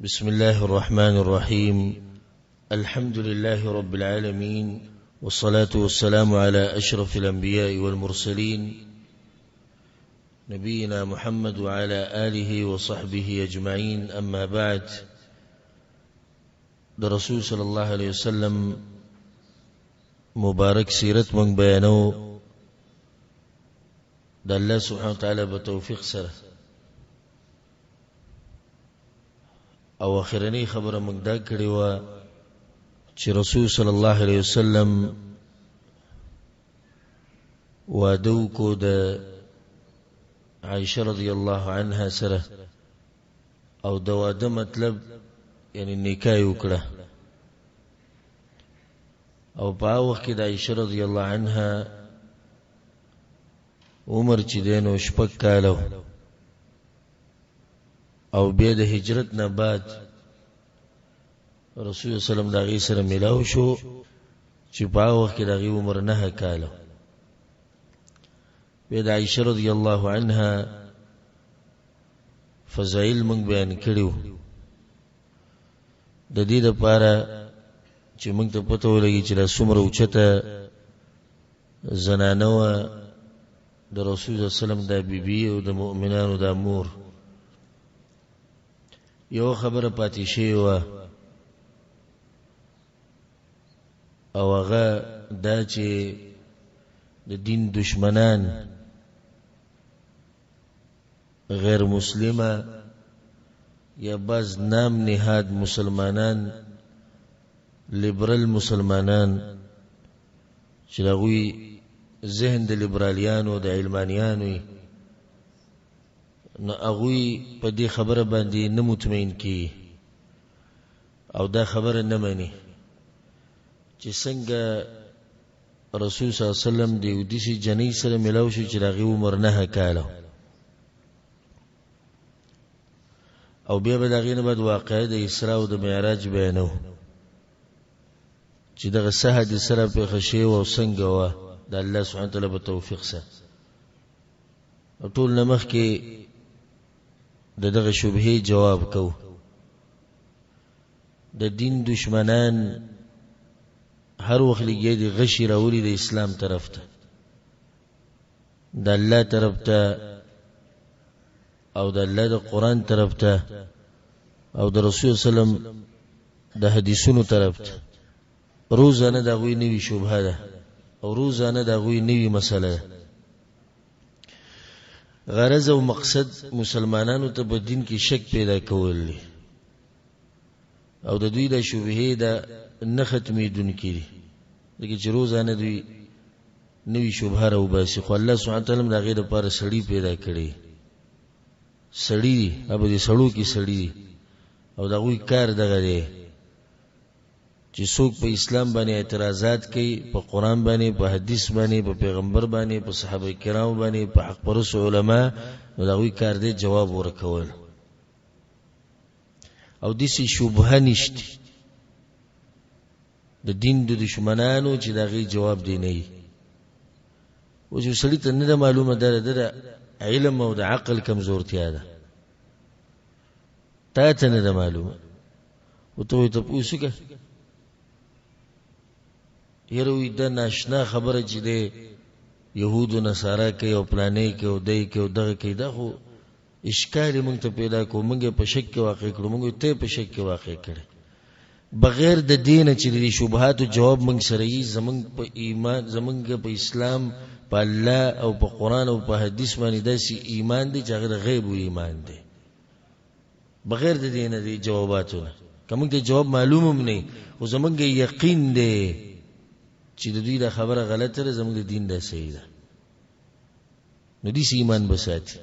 بسم الله الرحمن الرحيم. الحمد لله رب العالمين، والصلاة والسلام على أشرف الأنبياء والمرسلين نبينا محمد وعلى آله وصحبه أجمعين. أما بعد، الرسول صلى الله عليه وسلم مبارك سيرت من بيانو دا الله سبحانه وتعالى بتوفيق سره. او اخرنی خبره موږ دا کړی و چې رسول صلی الله علیه وسلم واده کو د عائشه رضی الله عنها سره، او د واده مطلب یعنی نکاح وکړه. او په وخت کې د عائشه رضی الله عنها عمر چې دینو شپږ کالو، او بیا د هجرت نه بعد رسول صلی الله علیه وسلم دغه سره ملاو شو چې په وخت کې دغه عمر 9 کال. بیا د عائشه رضی الله عنها فضایل موږ بیان کړیو د دې لپاره چې موږ ته پته ولګي چې د څومره اوچته زنانه و د رسول صلی الله علیه وسلم د بیبي او د مؤمنانو د مور. یو خبره پاتې شوی و، او هغه دا چې د دین دشمنان غیر مسلمه یا بعض نام نهاد مسلمانان، لیبرل مسلمانان چې هغوی ذهن د لیبرالیانو د علمانیانو، نو هغوی په دې خبره باندې نه مطمئن کی او دا خبره نه مني چې څنګه رسول صلی الله علیه وسلم د یو داسې جنۍ سره ملاو شو چې د هغې عمر 9 کاله، او بیا به د هغې نه بعد واقعه د اسراء او د معراج بیانو چې دغه څه حادثه را پېښه شوې وه او څنګه وه د الله سبحانه وتعالی په توفیق سره. او ټول نه مخکې دغه شبهه جواب کو. د دین دشمنان هر وخت لګي د غشي راولي د اسلام طرف ته، د الله طرف ته، او د الله د قرآن طرف ته، او د رسول صلی الله علیه وسلم د حدیثونو طرف ته. روزانه د غوی نوی شبهه ده، او روزانه د غوی نوی مسله ده. غرض او مقصد مسلمانانو ته په دین کې شک پیدا کول دي، او د دوی د شبهه د نه ختمېدونکي دي، لکه چې روزانه دوی نوی شبهه راوباسي. خو الله سبحانه وتعالی د هغې دپاره سړي پیدا کړي، سړي دي، هغه د سړو کې سړي دي، او د هغوی کار دغه دی چې څوک په اسلام باندې اعتراضات کوي، په قرآن باندې، په حدیث باندې، په پیغمبر باندې، په صحابه کرام باندې، په حق پرستو علما، نو د هغوی کار دی جواب ورکول. او داسې شبهه نشته د دین د دشمنانو چې د هغې جواب دی نه وي. اوس یو سړي ته نه ده معلومه ده د علم او د عقل کمزورتیا ده، تا ته نه ده معلومه، او ته وایې تپوس وکړه. یره وی دا ناشنا خبره چې دی یهودو نصارا کوي او پلانې کوي او دی کوي او دغه کوي، دا خو اشکال یې موږ ته پیدا کړو، موږ یې په شک کې واقع کړو، موږ ته په شک کې واقع کړی. بغیر د دینه چې د شبهاتو جواب موږ سره یي، زموږ په ایمان، زموږ په اسلام، په الله او په قرآن او په حدیث باندې داسې ایمان دی چې هغه د غیب ایمان دی. بغیر د دینه د جواباتو نه که موږ ته جواب معلوم هم نه، خو زموږ یقین دی چې د دوی دا خبره غلطه ده، زموږ د دین دا صحیح ده، نو دې ایمان بساتي.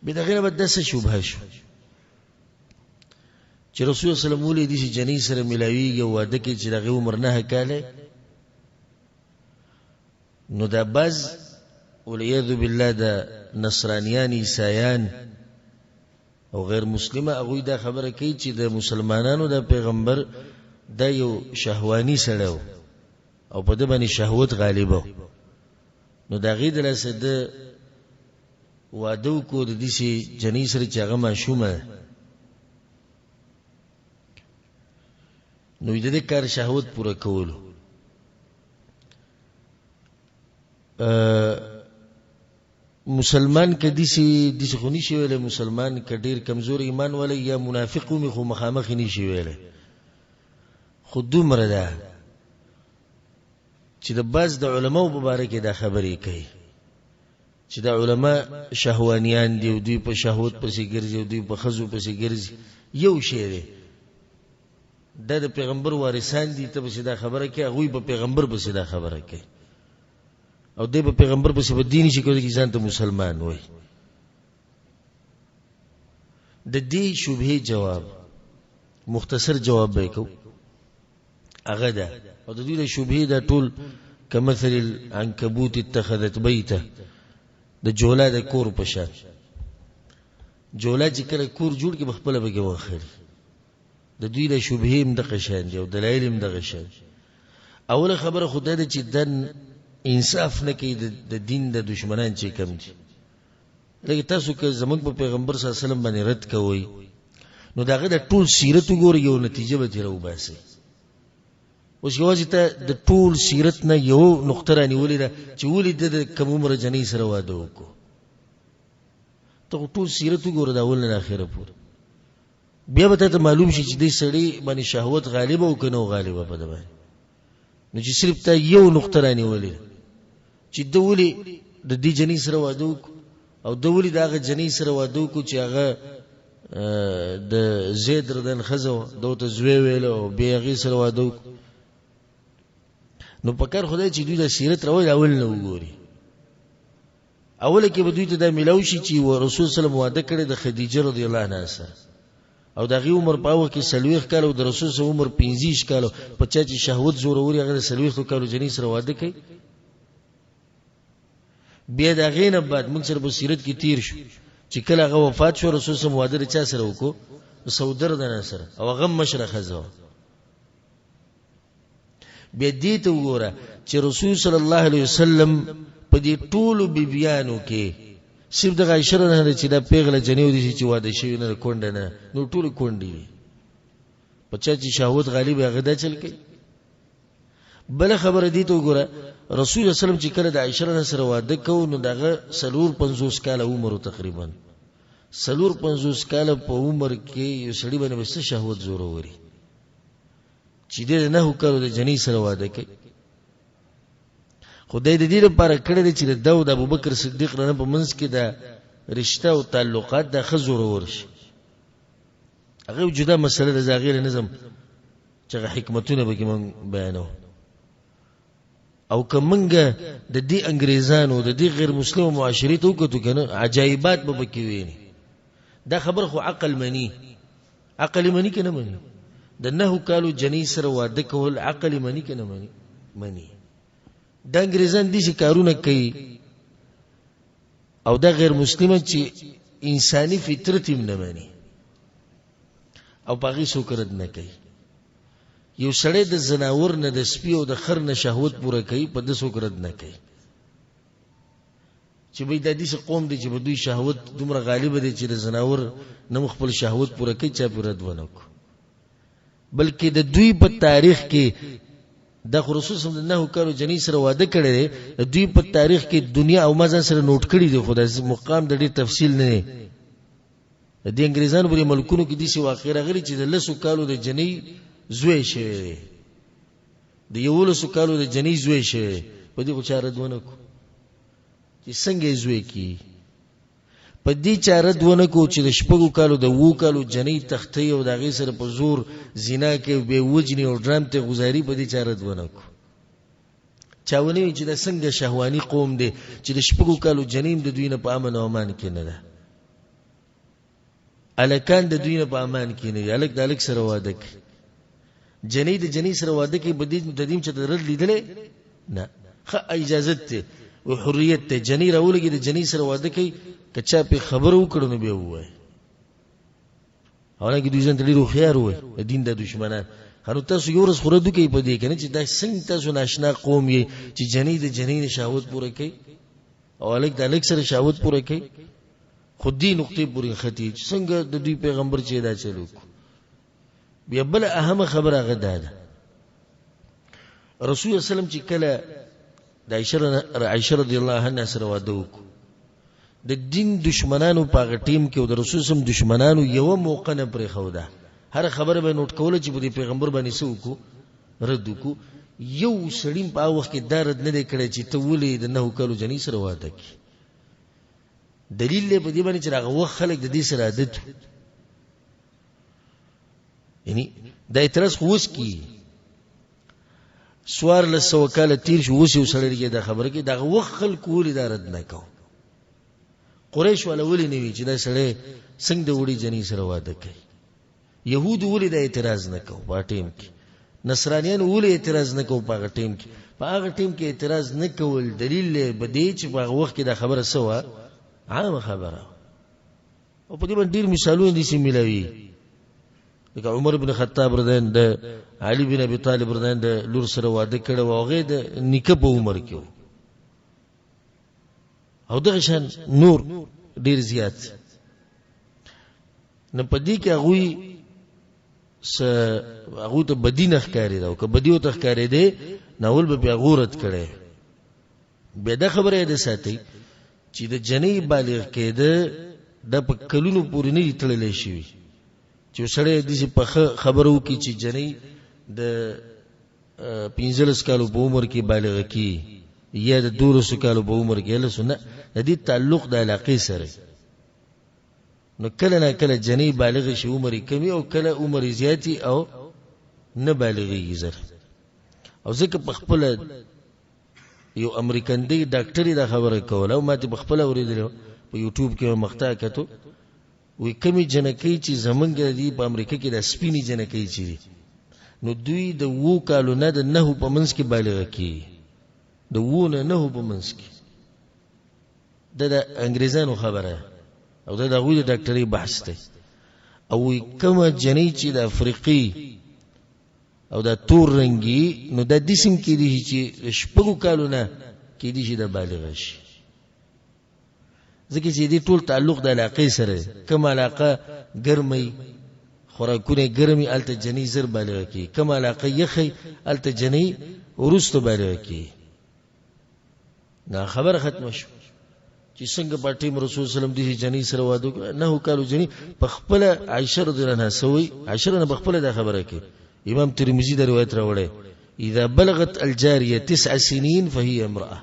بیا د غیره به داسې شبهه شو چې رسول صلی الله علیه وسلم ولې داسې جنۍ سره ملاویږي او واده کوي چې د هغې عمر 9 کاله. نو دا بعض والعیاذ بالله د نصرانیان، عیسایان او غیر مسلمه، هغوی دا خبره کوي چې د مسلمانانو د پیغمبر دا یو شهوانی سړی و او په ده باندې شهوت غالبه و، نو د هغې د لاسه ده واده وکړو د داسې جنۍ سره چې هغه ماشومه نو د دې کار شهوت پوره کولو. مسلمان کدي سي خوني شي ویل مسلمان کډیر کمزور ایمان ولا یا منافق می خو مخامخ ني شي ویل خودو مردا چې د باز د علماو مبارک دا خبرې کوي چې د علما شهوانيان دي او دوی په شهوت پسې ګرځي او دوی په خزو پسې ګرځي. یو شی دی د پیغمبر وارثان دي ته پسې دا خبره کوي هغه په پیغمبر پسې دا خبره کوي او د پیغمبر په سبب دین شي کوي چې ځان ته مسلمان وای. د دې شبهه جواب مختصر جواب به کو هغه ده او د دې شبهه د ټول کمثل العنکبوت اتخذت بیته د جولا د کور په شان جولا چې کله کور جوړ کې بخپله به کې واخلي د دوی د شبهه هم د قشان دی او دلایل هم د قشان. اوله خبره خدای دې چې دن انصاف نه کوي د دین د دشمنان چې کم دي. لکه تاسو که زمونږ په پیغمبر صلی الله علیه وسلم باندې رد کوئ نو داغه د ټول سیرت وګورئ یو نتیجه به تیر وباسي. اوس یوازې ته د ټول سیرت نه یو نقطه رانیولې ده چې ولې د کم عمر جنۍ سره واده وکړو. ته ټول سیرت وګوره د اول نه اخره پورې بیا به ته معلوم شي چې دې سړی باندې شهوت غالبه او کنه غالبه په ده باندې. نو چې صرف ته یو نقطه رانیولې چې د ولې د دې جنۍ سره واده وکړو او د ولې دغه جنۍ سره واده وکړو چې هغه د زید ردن خزو دوته زوی ویل او بیا هغه سره واده وکړو. نو پکار خدای چې دوی د سیرت راوړي اول نه وګوري. اوله کې به دوی ته د ملاوي شي چې رسول صلی الله علیه وسلم واده کړی د خدیجه رضی الله عنها سره او دغه عمر په وخت کې 40 کال او د رسول صلی الله علیه وسلم عمر 15 کال په چا چې شهوت زوروري هغه 40 کال جنۍ سره واده کوي. بیا دا غینه بعد موږ سره په سیرت کې تیر شو چې کله هغه وفات شو رسول صلی الله علیه وسلم واده چا سره وکړو سودر دنه سره او هغه مشرخه زو. بیا دې ته وګوره چې رسول صلی الله علیه وسلم په دې ټولو بیبیانو کې صرف د عائشہ نه چې دا پیغله جنیو دي چې واده شوی نه کونډه نه نو ټول کونډي په چا چې شهوت غالب هغه دا چل کوي. بل خبره دي ته وګوره رسول الله صلی الله علیه وسلم چې کله د عائشہ نه سره واده کو نو دغه 50 کال عمر تقریبا 50 کال په عمر کې یو سړی باندې بس شهوت زوروري چې دې نه وکړو د جنۍ سره واده کوي. خدای دې دې لپاره کړی چې د داود ابوبکر صدیق رانه په منځ کې د رشتہ او تعلقات د خزور ورشي هغه جدا مسله د زاغیر نظم چې حکمتونه به کې مون بیانو. او کومنګه د دې انګريزانو د دې غیر مسلمان معاشرت وکړو کنه عجایبات به کې ویني. دا خبر خو عقل منی کنه منی د نه کالو جنۍ سره واده کول عقل منی کنه منی. د انګريزان دي چې کارونه کوي او د غیر مسلمان چې انساني فطرت هم نه مانی او باغی سوکرد نه کوي. یو سړی د زناور نه د سپي او د خر نه شهوت پوره کوي په د سوکرد نه کوي چې به د دې قوم دي چې په دوی شهوت دومره غالب دي چې د زناور نه خپل شهوت پوره کوي چا پرد ونه کو. بلکې د دوی په تاریخ کې د رسول صلی الله علیه وسلم جنۍ سره واده کړی دی د دوی په تاریخ کې دنیا او مازن سره نوٹ کړی دی. خدای مقام د دې تفصیل نه دی. د انګریزانو په ملکونو کې دي چې واقع راغلي چې د 10 کالو د جنۍ زوی شوی د 11 کالو د جنۍ زوی شوی په دې خو چاره دونه کو چې څنګه زوی کی په دې چاره دونه کو چې د 10 کالو د 2 کالو جنۍ تختې او د غي سره په زور زنا کې به وجنی او ډرام ته گزاري په دې چاره دونه کو چاونی چې د څنګه شهوانی قوم دی چې د 10 کالو جنۍ د دوی نه په امن او امان کې نه ده. الکان د دوی نه په امان کې نه دی. الک د الک سره واده کوي جنۍ د جنۍ سره واده کوي په دې تدیم چې درد لیدلې نه خه اجازه ته او حریت ته جنۍ راولګي د جنۍ سره واده کوي کچا په خبر وکړو نه به وای. حالانکه دوی ځان ته ډیرو خيار وای د دین د دشمنان. هر تاسو یو ورځ خورد کوي په دې کنه چې دا څنګه تاسو ناشنا قوم یې چې جنۍ د جنۍ شهوت پوره کوي او الک د الک سره شهوت پوره کوي خودی نقطې پوری ختی څنګه د دوی پیغمبر چې دا چلو بیا بل اهم خبره هغه ده رسول الله سلام چې کله د عائشه رضی الله عنها سره واده وکړو د دین دشمنانو په هغه ټیم کې او د رسول سم دشمنانو یو موقع نه پرې خو ده هر خبره به نوٹ کوله چې په پیغمبر باندې سوکو رد وکړو یو سړی په وخت کې درد نه کړي چې ته ولې د نه کولو جنې سره واده کی دلیل له په دې باندې چې هغه وخت خلک د دې سره عادت یعنی د اعتراض خوښ کی سوار له سوکاله تیر شو وسو سړی د خبره کې دغه وخت خلک ولې درد نه کو قریش ولا ولې نیوي چې دا سړی څنګه د وړي جنې سره واده کوي يهود ولې د اعتراض نه کو په ټیم کې نصرانيان ولې اعتراض نه کو په ټیم کې په هغه ټیم کې اعتراض نه کول دلیل له بدی چې په وخت کې دا خبره سوا عام خبره او په دې باندې ډیر مثالونه دي چې ملوي لکه عمر بن خطاب رضی الله عنه علي بن ابي طالب رضی الله عنه د لور سره واده کړو او هغه د نکاح په عمر کې او دغه شان نور ډیر زیات نه پدې کې هغه ته بدینه ښکاری دا او که بدیو ته ښکاری دی ناول به بیا غورت کړي به دا خبره ده ساتي چې د جنې بالغ کېده د په کلونو پورې نه تړلې شي چې سړی د په خبرو کې چې جنې د 15 کالو په عمر کې بالغ کی یا د 12 کالو په عمر کې له سنت د دې تعلق د علاقې سره نو کله نه کله جنې بالغ شي عمر کمی او کله عمر زیاتی او نه بالغي زر او ځکه په خپل یو امریکن دی ډاکټري دا خبره کوله او ماته په خپل اوریدل په یوټیوب کې مقطع کتو وی کمی جنکی چې زمونږ دی په امریکا کې د سپینی جنکی چي نو دوی د وو کالو نه د نه په منځ کې بالغ کی د وو نه په منځ کې د انګريزانو خبره او دا غوې د ډاکټري بحث دی او کومه جنې چې د افریقي او د تور رنگي نو د دیسم کې دي چې شپږو کالو نه کې دي چې د بالغ شي ځکه چې دې ټول تعلق د علاقې سره کوم علاقه ګرمي خوراکونه ګرمي الته جنې زر بالغ کی کوم علاقه یخي الته جنې ورستو بالغ کی دا خبر ختم شو چې څنګه په ټیم رسول سلام دي جنې سره واده نه وکړو جنې په خپل عائشه رضی الله عنها سوي عائشه نه په خپل دا خبره کوي امام ترمذی دا روایت راوړی اذا بلغت الجاريه 9 سنين فهي امراه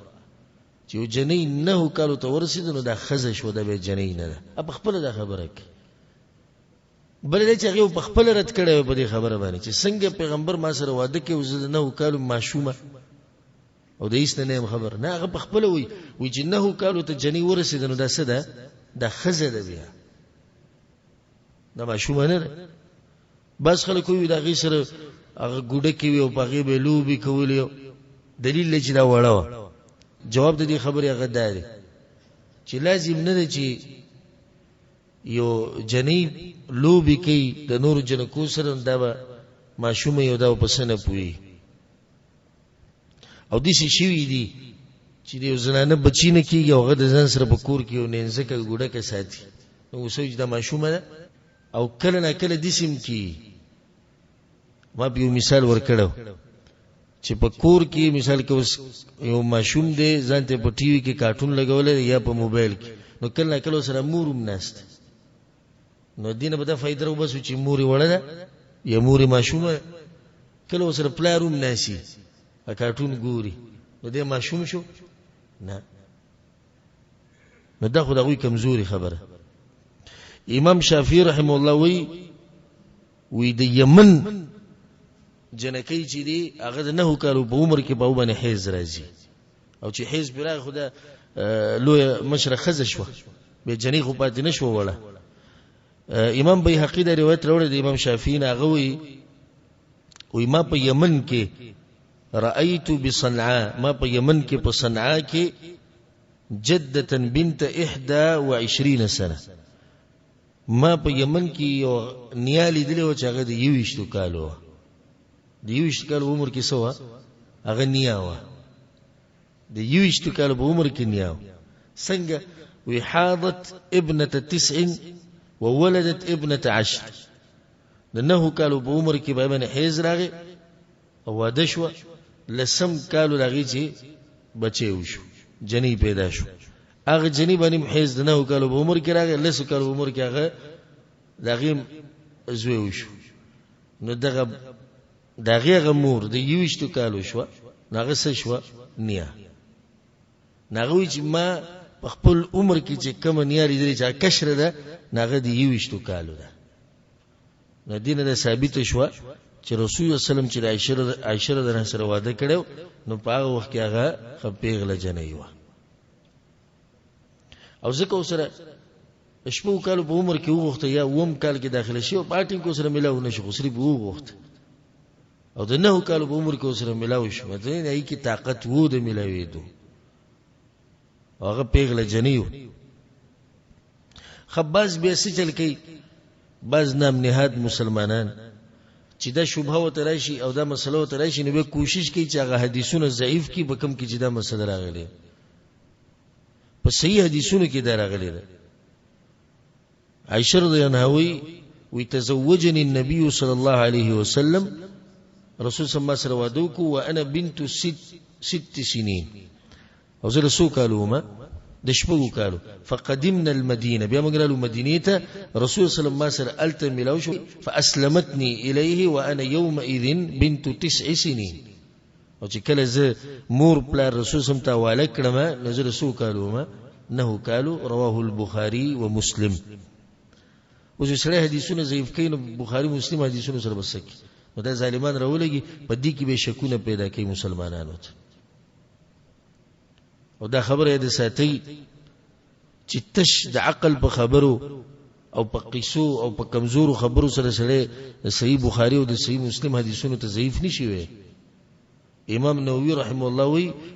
چې جنې نه وکړو ته ورسید نو دا خزه شو د به جنې نه په خپل دا خبره کوي بل دې چې هغه په خپل رد کړي په دې خبره باندې چې څنګه پیغمبر ما سره واده کوي وزد نه وکړو ماشومه او د هیڅ نه خبر نه هغه په خپل وی چې نه کالو ته جنې ورسید نو دا څه ده د خزه ده بیا دا ماشومه نه بس خلک وی دا غي سره هغه ګوډه کوي او پغې به لوبي کوي دلیل چې دا وړاو جواب د دې خبرې هغه دی چې لازم نه دی چې یو جنې لوبي کوي د نور جنکو سره دا ماشومه یو دا پسنه پوي او دې شي وی دي چې یو زنانه بچی نه کیږي او غد ځان سره په کور کې ننځکه ګوډه کې ساتي نو سوچ دا ماشومه او کله نه کله دې سیم کی ما به مثال ورکړم چې په کور کې مثال کې اوس یو ماشوم دی ځان ته په ټي وي کې کارټون لګول یا په موبایل کې نو کله نه کله سره مورم ناست نو دینه به دا فائدہ وبس چې موري وړه ده یا موري ماشومه کله سره پلاروم ناسي کارټون ګوري نو دې ماشوم شو نه نو دا خو دغه کمزوري خبره امام شافعي رحم الله وی د یمن جنکی چې دی هغه نه کارو په عمر کې په باندې حیز راځي او چې حیز برای خدا لوی مشرخ خزه شو به جنې خو پاتې نشو وړه امام بیهقی دا روایت راوړی د امام شافعي نه وی ما په یمن کې رأيت بصنعاء ما په یمن کې په صنعاء کې جدة بنت 21 سنه ما په یمن کې یو نیالي دلی و چې هغه د 21 کالو د 21 کالو عمر کې سوا هغه نیاوه د 21 کالو په عمر کې نیاو څنګه وی حاضت ابنه 9 وولدت ابنه 10 د 9 کالو په عمر کې به باندې حیز راغی او واده شو لسم کالو راغی چې بچي وشو جنی پیدا شو هغه جنی باندې حیز د 9 کالو په عمر کې راغی 10 کالو په عمر کې هغه دغه زوی وشو نو دغه مور د 20 کالو شو ناغه څه شو نیا ناغه چې ما په خپل عمر کې چې کوم نیا لري چې کشر ده ناغه د 20 کالو ده نو دینه ده ثابت شو چې رسول الله صلی الله علیه وسلم چې عائشه رضی الله سره واده کړو نو په هغه وخت کې هغه خپېغله جنې و او ځکه اوسره شپږ کال په عمر کې وغوښته یا ووم کال کې داخله شي او پاتین کو سره ملاو نشو خو صرف وغوښته او د 9 کال په عمر کې سره ملاو شو مته نه کی طاقت وو د ملاویدو هغه پیغله جنیو خباز به څه چل کی باز نام نهاد مسلمانان چې دا شوبه و تراشي او دا مسله و تراشي نو به کوشش کوي چې هغه حدیثونه ضعیف کی بکم کې چې دا مسله راغلي په صحیح حدیثونو کې دا راغلي عائشة رضي الله عنها وتزوجني النبي صلى الله عليه وسلم رسول صلى الله عليه وسلم ودوك وأنا بنت 6 سنين وزر سو قالوا ما دشبو قالوا فقدمنا المدينة بيما قالوا مدينة رسول صلى الله عليه وسلم ألتملوش فأسلمتني إليه وأنا يومئذ بنت 9 سنين وچی کله ز مور پلا رسول صلی الله علیه وسلم کړه نظر سو قالوا ما انه قالوا رواه البخاري ومسلم اوس سره حدیثونه ضعیف کین بخاری مسلم حدیثونه سره بس کی نو دا ظالمان راولګي په دې کې به شکونه پیدا کوي مسلمانانو ته او دا خبره د ساتي چې تش د عقل په خبرو او په قیسو او په کمزورو خبرو سره سره صحیح بخاری او د صحیح مسلم حدیثونه ته ضعیف نشي وي امام نووي رحمه الله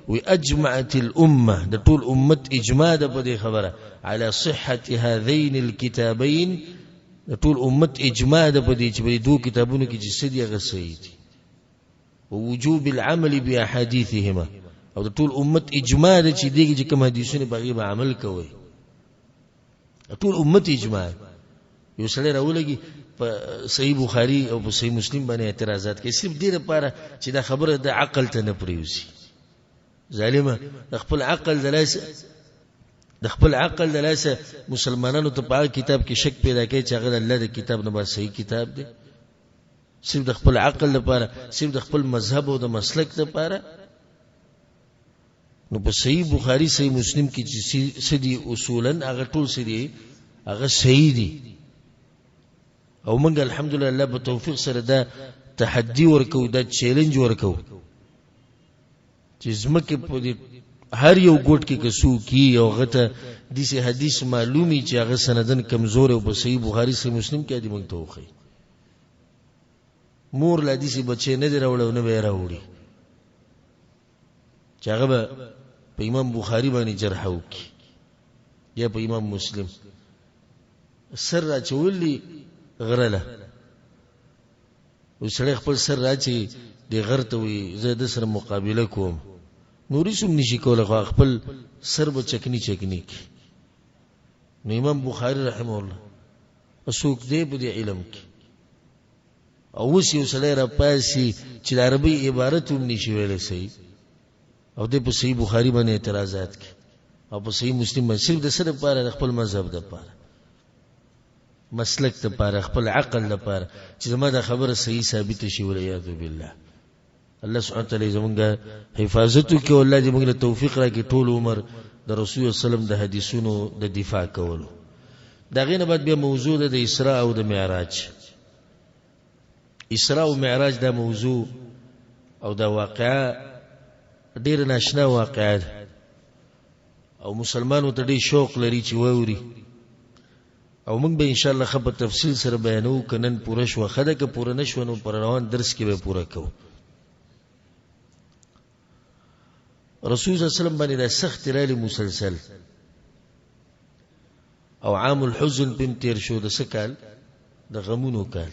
وي اجمعت الامه د ټول امت اجماع ده په دې خبره على صحه هذين الكتابين ټول امت اجماع ده په دې چې په دوه کتابونو کې چې سدي غسي دي او وجوب العمل باحاديثهما او ټول امت اجماع ده چې دغه کوم حدیثونه بغي به عمل کوي ټول امت اجماع یو سره راولګي په صحیح بخاری او په صحیح مسلم باندې اعتراضات کوي صرف دې لپاره چې دا خبره د عقل ته نه پریوزي ظالمه خپل عقل دلاسه مسلمانانو ته په کتاب کې شک پیدا کوي چې هغه الله د کتاب نه به صحیح کتاب دی صرف د خپل عقل لپاره صرف د خپل مذهب او د مسلک لپاره نو په صحیح بخاری صحیح مسلم کې چې سدي اصولا هغه ټول سدي هغه صحیح دي او موږ الحمدلله الله په توفیق سره دا تحدي ورکو دا چیلنج ورکو چې زمکه په هر یو ګوټ کې کسو کی او غته د سه حدیث معلومی چې هغه سندن کمزور او په صحیح بخاری صحیح مسلم کې دي موږ ته وخی مور لا دي سه بچي نه دراوړو نه به راوړي چې هغه په امام بخاری باندې جرح وکي یا په امام مسلم سر را چولي غرله وسړی خپل سر راچی د غرته وي زه د سره مقابله کوم نوري سم نشي کوله خپل سر به چکنی کی نو امام بخاری رحمه الله اسوک دې په دې علم کې او وسی وسړی را پاسي چې د عربي عبارت هم نشي ویل صحیح او د په صحیح بخاری باندې اعتراضات کوي او په صحیح مسلم باندې صرف د سره لپاره خپل مذهب د لپاره مسلک لپاره خپل عقل لپاره چې زما د خبره صحیح ثابت شي ولعیاذ بالله الله سبحانه وتعالى زمونږه حفاظت کوي الله دې موږ له توفیق راکړي ټول عمر د رسول الله سلام د حدیثونو د دفاع کولو دا غینه بعد بیا موضوع د اسراء او د معراج اسراء او معراج دا موضوع او دا واقعه ډیر ناشنا واقعه او مسلمانو ته ډیر شوق لري چې ووري او موږ به ان شاء الله خبر تفصیل سره بیانو کنن پوره شو خدای که پوره نشو نو پر روان درس کې به پوره کوو رسول الله صلی الله علیه وسلم باندې د سخت رالي مسلسل او عام الحزن بن تیر شو د سکال د غمونو کال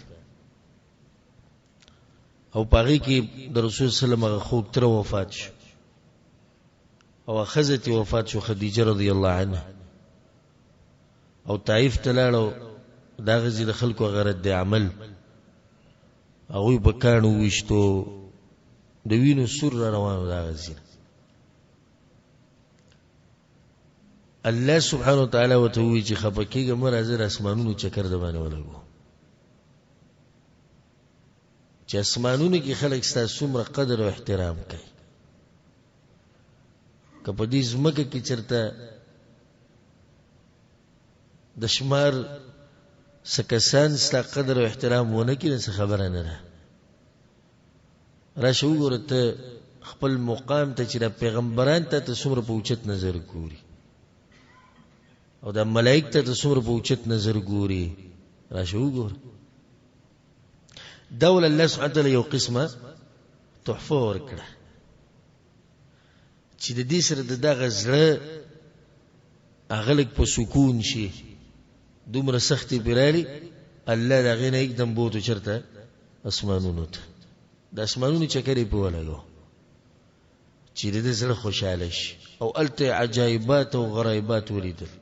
او پاره کې د رسول صلی الله علیه وسلم خوب تر وفات شو او خزت وفات شو خدیجه رضی الله عنها او طائف تلاړو دا غزي د خلکو غرض د عمل هغوی په کاڼو ویشتو د وینو سور را روانو د هغه ځینه. الله سبحانه وتعالی ورته ووایي چې خفه کېږه مه راځه د اسمانونو چکر د باندې ولګو، چې اسمانونو کې خلک ستا څومره قدر او احترام کوي. که په دې ځمکه کې چېرته د شمار څه کسان ستا قدر او احترام ونه کړي، څه خبره نه ده. راشه وګوره ته خپل مقام ته چې د پیغمبران ته څومره په اوچت نظر ګوري او د ملائک ته څومره په اوچت نظر ګوري. راشه وګوره دول الله سبحانه وتعالی یو قسمه تحفه ورکړه چې د دې سره د دغه زړه هغه لږ په سکون شي. دومره سختي پرالي الله د هغې نه یکدم بوتو چېرته اسمانونو ته، د اسمانونو چکر یې پې ولګو چې د ده زړه خوشحاله شي. او هلته عجایبات او غرایبات ولیدل،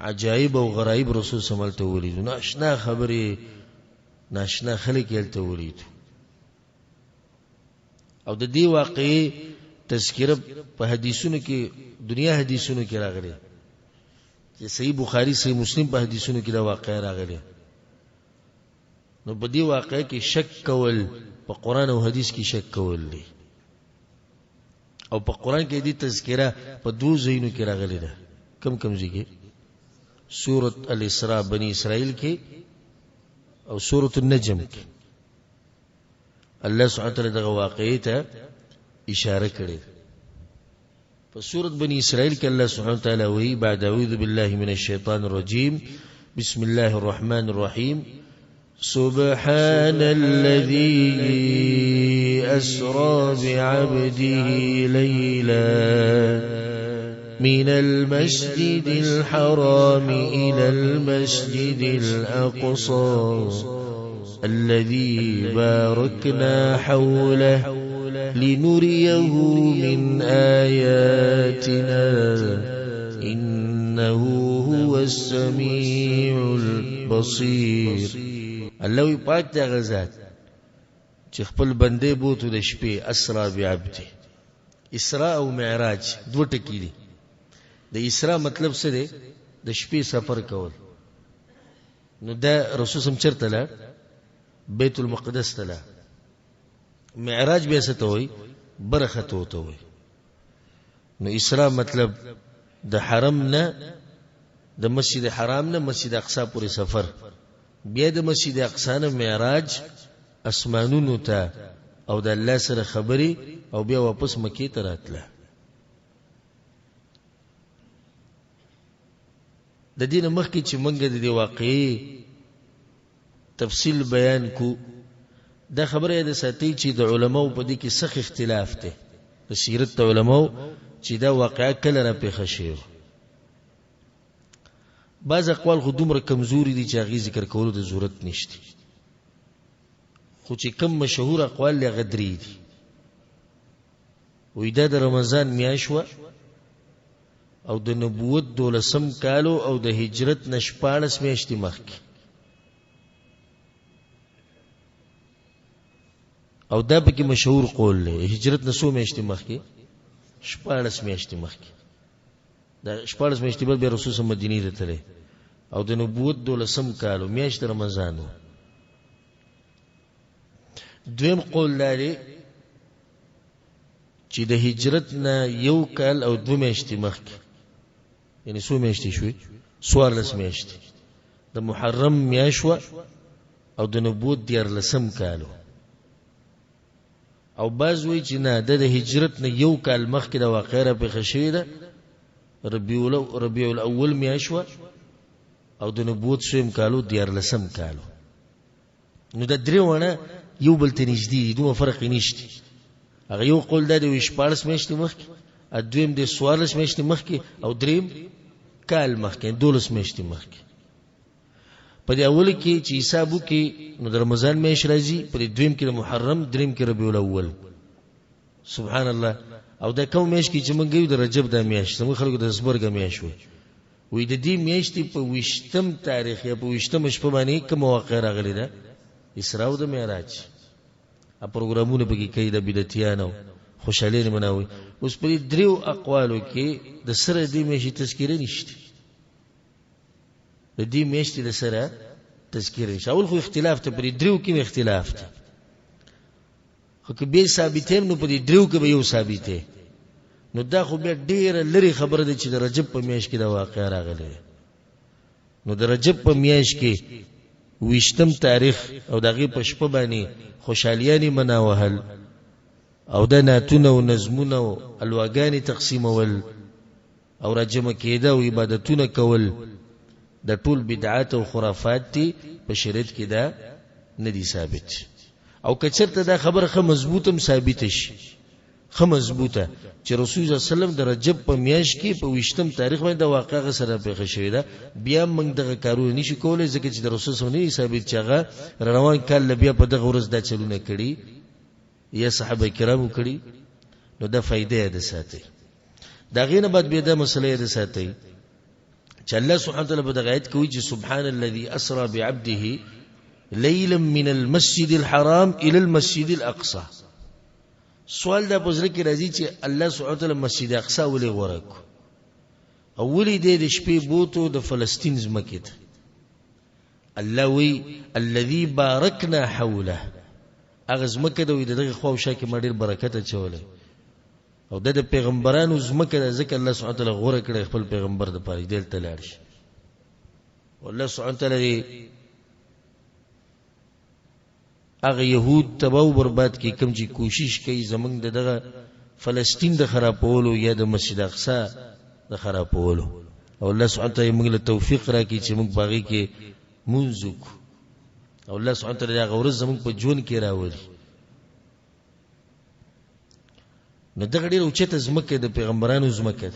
عجایب او غرایب رسول صلی الله علیه وسلم هلته ولیدو، ناشنا خبرې ناشنا خلک یې هلته ولیدو. او د دې واقعې تذکره په حدیثونو کې، دنیا حدیثونو کې راغلی، چې صحیح بخاری صحیح مسلم په حدیثونو کې دا واقعه راغلی. نو په دې واقعه کې شک کول په قرآن او حدیث کې شک کول دی. او په قرآن کې دې تذکره په دوه ځایونو کې راغلی ده. کم کم ځای کې؟ سورة الاسراء بنی اسرائیل کې او سورة النجم کې الله سبحانه وتعالی دغه واقعې ته اشاره کړې. په سورة بنی اسرائیل کې الله سبحانه وتعالی وایي بعد اعوذ بالله من الشیطان الرجیم بسم الله الرحمن الرحیم سبحان الذي أسرى بعبده ليلا من المسجد الحرام إلى المسجد الأقصى الذي باركنا حوله لنريه من آياتنا إنه هو السميع البصير. الله وی پاک دا غزات چې خپل بندې بوتو د شپې اسرا بعبده. اسراء او معراج دو ټکي دي. د اسراء مطلب څه دی؟ د شپې سفر کول. نو دا رسول سم چرته لا بیت المقدس ته لا. معراج به څه ته وایي؟ برخه ته وایي. نو اسراء مطلب د حرم نه د مسجد حرام نه مسجد اقصا پورې سفر، بیا د مسجد اقصا نه معراج اسمانونو ته او د الله سره خبرې او بیا واپس مکې ته راتله. د دې نه مخکې چې موږ د دې واقعې تفصیل بیان کو، دا خبره یې د ساتي چې د علماو په دې کې سخت اختلاف دی، د سیرت علماو چې دا واقعه کله را پیښه شوې. بعض اقوال خو دومره کمزوري دي چې هغې ذکر کولو د ضرورت نشته، خو چې کم مشهور اقوال لی هغه درې دي. وایي دا د رمضان میاشت وه او د نبوت 12 کالو او د هجرت نه 14 میاشتې مخکې، او دا پکې مشهور قول دی. هجرت نه 100 میاشتې مخکې، 14 میاشتې مخکې، دا 14 میاشتې بعد بیا رسول صلی الله علیه وسلم مدینې ته تللی او د نبوت 12 کالو میاشت رمضان و. دویم قول لري چې د هجرت نه 1 کال او 2 میاشتې مخکې، یعنی 100 میاشتې شوي، 14 میاشتې د محرم میاشت وه او د نبوت 14 کالو. او بعض وایي چې نه، د هجرت نه 1 کال مخکې د واقعه را پیښه شوې ده، ربیع الاول میاشت وه او د نبوت 100 کالو 14 کالو. نو د درې ونه یو بل ته نږدې دي، دومره فرق یې نشته. هغه یو قول دا دی 14 میاشتې مخکې، دویم دی 14 میاشتې مخکې، او دریم کال مخکې 12 میاشتې مخکې. په دې اول کې چې حساب وکړي نو د رمضان میاشت راځي، په دې دویم کې د محرم، دریم کې ربیع الاول. سبحان الله. او دا کوم میاشت کې چې موږ یو د رجب د میاشت، موږ خلکو د زبرګ میاشت وي. وی د دې میاشتې په 20 تاریخ یا په 20 شپه باندې کوم واقعه راغلی ده؟ اسراء او د معراج ا پروګرامونه به کې د بدعتیانو خوشالۍ مناوي. اوس په دریو اقوالو کې د سره دې مېشي تذکیره نشته، د دې مېشتي د سره تذکیره نشته. اول خو اختلاف ته په دریو کې اختلاف ته، خو که به ثابتې نو په دریو کې به یو ثابتې، نو دا خو بیا ډیره لري خبره ده چې د رجب په میاشت کې دا واقعه راغله. نو د رجب په میاشت کې 20 تاریخ او دغه په شپه باندې خوشالیانی مناوهل او د ناتونه او نظمونه او الواګانی تقسیمول او راجمه کېده او عبادتونه کول د ټول بدعات او خرافات دي په شریعت کې دا ندي ثابت. او کچرته دا خبره خه مضبوطم ثابت شي، خه مضبوطه چې رسول الله صلی الله علیه وسلم د رجب په میاشت کې په 20 تاریخ باندې واقعه سره پیښه شوې ده، بیا موږ دغه کارونه نشو کولای ځکه چې د رسول صلی الله علیه وسلم ثابت چاغه روان کال بیا په دغه ورځ دا چلونه کړي یا صحابه کرامو کړي. نو دا فائدې ده ساتي. دا غینه بعد به دا مسله ده ساتي چې الله سبحانه وتعالى په دغه آیت کې وایي چې سبحان الذي اسرا بعبده ليلا من المسجد الحرام الى المسجد الاقصى. سوال دا پوزره کې راځي چې الله سبحانه وتعالى مسجد اقصا ولې غوړه کو، اولی د شپې بوتو د فلسطین زمکه ته. الله وی الذي باركنا حوله، هغه زمکه د دغه خو شاکه مډیر برکت چولې او د پیغمبرانو زمکه د ذکر الله سبحانه وتعالى غوړه کړي خپل پیغمبر د پاره دل تلاړ شي. والله سبحانه وتعالى هغه يهود تباہ برباد کی کم چې کوشش کوي زمنګ دغه فلسطین د خرابولو یا د مسجد اقصا د خرابولو، او الله سبحانه وتعالى موږ له توفیق راکړي چې موږ باغی کې مونږ وکړو او الله سبحانه وتعالى هغه ورځ زموږ په ژوند کې راوړي. نو دغه ډېر اوچته زمکه د پیغمبرانو زمکه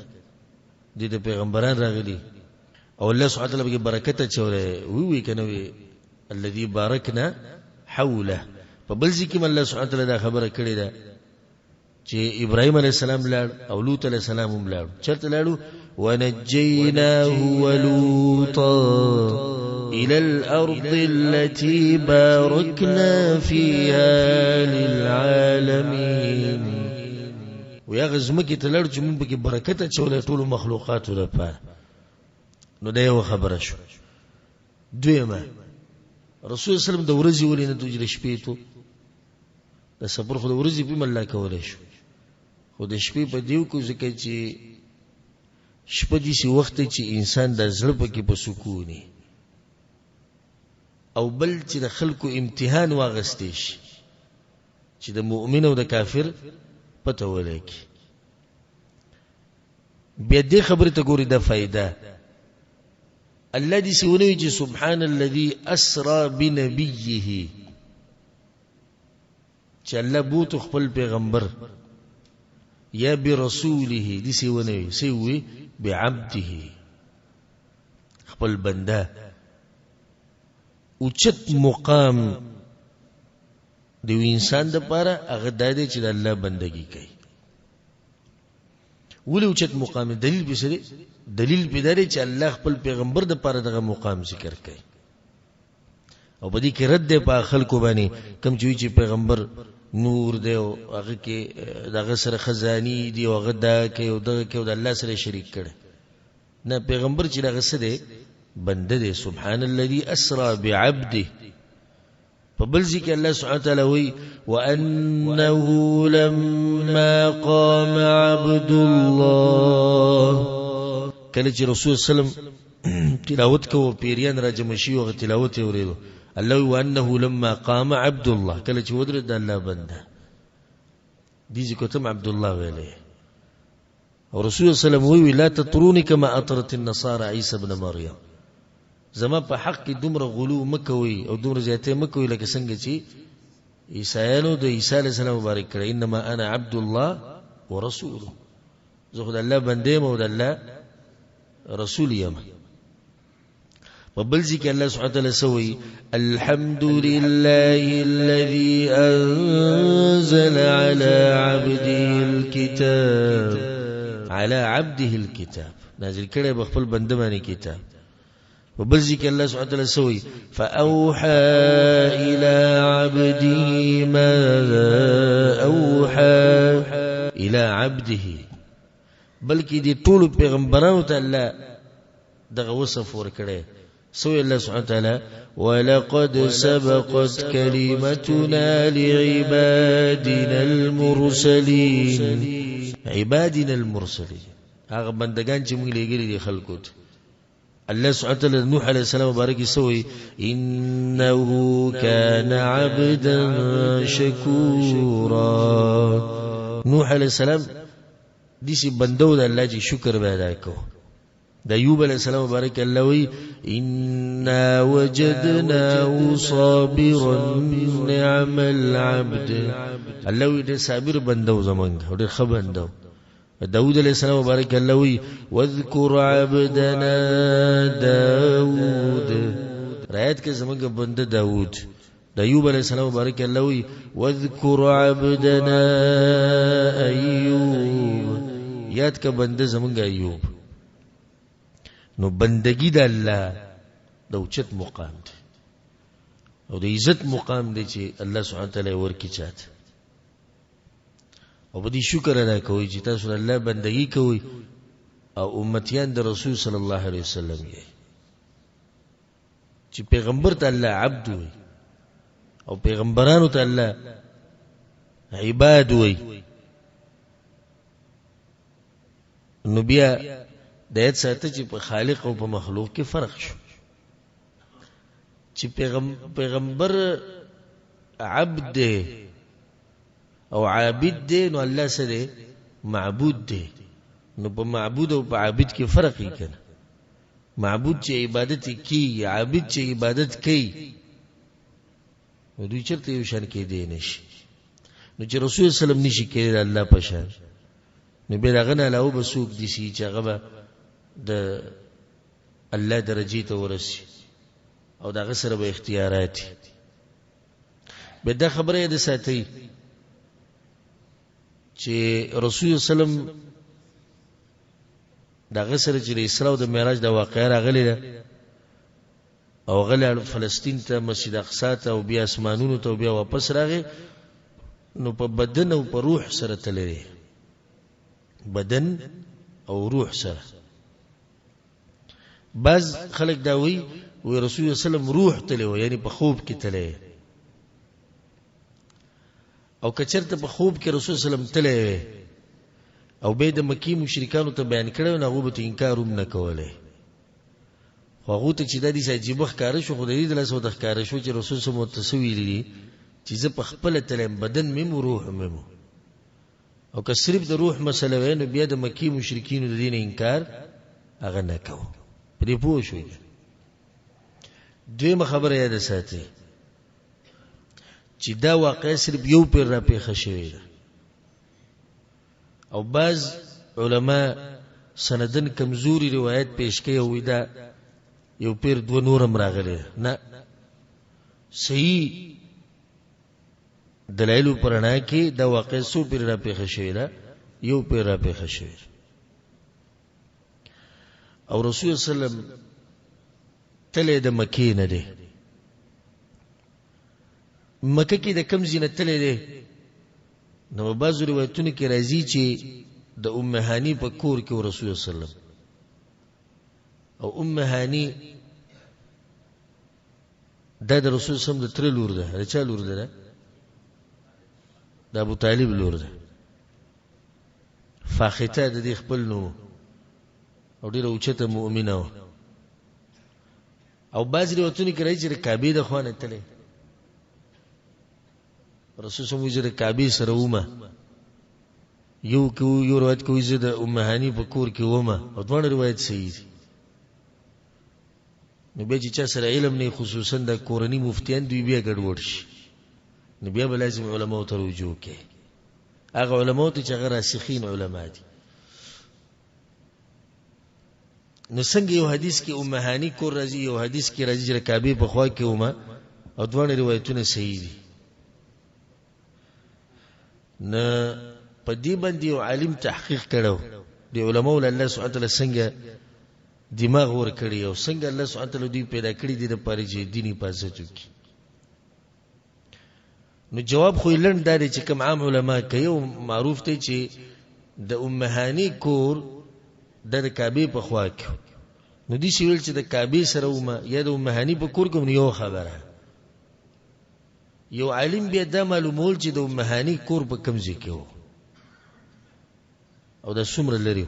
د پیغمبران راغلي او الله سبحانه وتعالى به برکت چوره وی کنه وی الذي باركنا حوله. په بل ځکه الله سبحانه وتعالى دا خبره کړې ده چې ابراهيم عليه السلام لاړ او لوط عليه السلام هم لاړ. چرته لاړو؟ ونجيناه ولوطا إلى الأرض التي باركنا فيها للعالمين. ويا غزمكي تلړ چې مونږ به برکت اچولې ټول مخلوقات لپاره. نو دا یو خبره شو. دویمه رسول صلی الله علیه وسلم د ورځې ولې نه دوجل شپې ته د صبر خو د ورځې په مله کولای شو، خو د شپې په دیو کو ځکه چې شپه دې سی وخت چې انسان د زړه په کې په سکونی او بل چې د خلکو امتحان واغستې شي چې د مؤمن او د کافر پته ولګي. بیا دې خبره ته ګوري د فائدہ الله دې سونوي چې سبحان الذي اسرا بنبيه، چې الله بوت خپل پیغمبر یا برسوله دې سونوي سوي بعبده خپل بنده. اوچت مقام د انسان د پاره هغه د دې چې د الله بندگی کوي. ولې اوچت مقام؟ دلیل به سره دلیل به درې چې الله خپل پیغمبر د پاره دغه مقام ذکر کوي او په دې کې رد دی په خلکو باندې کم چې پیغمبر نور دی او هغه کې دغه سره خزانی دی او هغه دا کوي او دغه کې د الله سره شریک کړي. نه، پیغمبر چې دغه څه دی بنده دی. سبحان الذي اسرا بعبده. په بل ځکه الله سبحانه وتعالى وی وانه لما قام عبد الله. کله چې رسول صلی الله علیه وسلم تلاوت کوو پیریان را جمع شي او تلاوت یې ورېدو الله وانه لما قام عبد الله، کله چې ودرېد الله بنده دي ځکه ته عبد الله ویلې. او رسول الله صلی الله علیه وسلم وی لا تطروني كما اطرت النصارى عيسى ابن مريم. زما په حق کې دومره غلو مکوي او دومره زیاته مکوي لکه څنګه چې عیسایانو د عیسی علیه السلام مبارک کړه انما انا عبد الله ورسوله. زه خدای الله بنده مو د الله رسول یم. وبل ذكر الله سبحانه وتعالى سوي الحمد لله الذي أنزل على عبده الكتاب نازل کړي بخپل بنده باندې کتاب وبل ذكر الله سبحانه وتعالى سوي فأوحى إلى عبده ماذا أوحى إلى عبده بلکې دې ټول پیغمبرانو ته الله دغه وصف ورکړي سوی الله سبحانه وتعالى ولقد سبقت كلمتنا لعبادنا المرسلين عبادنا المرسلين هغه بندگان چې موږ لګري دي خلکو ته الله سبحانه وتعالى نوح عليه السلام مبارك يسوي إنه كان عبدا شكورا نوح عليه السلام ديسي بندو دا الله جي شكر باداكو دا أيوب عليه السلام مبارك الله وي إنا وجدناه صابرا نعم العبد الله وي دا صابر بندو زمانك ودا خبندو داود علیہ السلام مبارک الله وی واذکر عبدنا داود رایت کې زمونږ بنده داود د ایوب علیہ السلام مبارک الله وی واذکر عبدنا ایوب یاد کا بنده زمونږ ایوب نو بندگی د الله د اوچت مقام دی او د عزت مقام دی چې الله سبحانه تعالی ورکی چاته او بدی شکر ادا کوي چې تاسو الله بندگی کوي او امتیان د رسول صلی الله علیه وسلم یې چې پیغمبر ته الله عبد وي او پیغمبرانو ته الله عباد وي نو بیا د دې ساته چې په خالق او په مخلوق کې فرق شو چې پیغمبر عبد دی او عابد دی نو الله سره معبود دی نو په معبود او په عابد کې فرق یې کنه معبود چې عبادت کوي عابد چې عبادت کوي نو دوی چرته یو شان کې دی نشي نو چې رسول سلام نشي کېدل الله په شان نو به داغه نه لاو بسوک دي چې هغه د الله درجه ته ورسي او داغه سره به اختیارات به دا خبره ده ساتي چې رسول سلام داغه سره چې اسراء او د معراج د واقعې راغلي ده او غله فلسطین ته مسجد اقصی ته او بیا اسمانونو ته بیا واپس راغی نو په بدن او په روح سره تللی بدن او روح سره بعض خلک دا وی رسول سلام روح تللی یعنی په خوب کې تللی او کچرته په خوب کې رسول سلام تللی او به د مکی مشرکانو ته بیان کړو نه غوبه انکار هم نه کوله خو هغه ته چې د دې عجیب ښکار شو خو د دې د لاسو د ښکار شو چې رسول سم متصویر دي چې زه په خپل تلم بدن مې روح مې او که صرف د روح مسله ویني بیا د مکی مشرکین د دین انکار هغه نه کو پرې پوه شو دویمه خبره یاد ساتي چې دا واقع صرف یو پیر را پیښه شوی ده او بعض علما سندن کمزوري روایت پیش کوي او دا یو پیر دو نورم راغلي نه صحیح دلایل پرانا کې دا واقع سو پیر را پیښه شوی ده یو پیر را پیښه شوی او رسول سلام تله د مکې نه دی مکه کې د کم زینه تله دی نو بعض روایتونه کې راځي چې د ام هانی په کور کې رسول سلام او ام هانی د رسول سلام د تر لور ده چا لور ده د ابو طالب لور ده فاخته د دې خپل نو او ډیره اوچته مؤمنه او بعض روایتونه کې راځي چې کعبه د خوانه تله رسول سم وزره کعبه سره ومه یو روایت کوي چې د ام هانی په کور کې ومه او دوه روایت صحیح دي نو به چې چا سره علم نه خصوصا د کورنی مفتیان دوی بیا ګډوډ شي نو بیا به لازم علماء ته رجوع کوي هغه علماء ته چې هغه راسخین علما دي نو څنګه یو حدیث کې ام هانی کور راځي یو حدیث کې راځي چې کعبه په خوا کې ومه او دوه روایتونه صحیح دي نه په دې باندې یو عالم تحقیق کړو دی علماء الله سبحانه وتعالى څنګه دماغ ور کړی او څنګه الله سبحانه تعالی دوی پیدا کړی دي د پاره چې دیني حفاظت وکړي. نو جواب خو لړن داري چې کوم عام علما کوي او معروف دی چې د امهانی کور د کعبه په خوا کې. نو دي شویل چې د کعبه سره ومه یا د امهانی په کور کوم یو خبره. یو عالم بیا د معلومول چې د امهانی کور په کوم ځای کې وو او د څومره لري.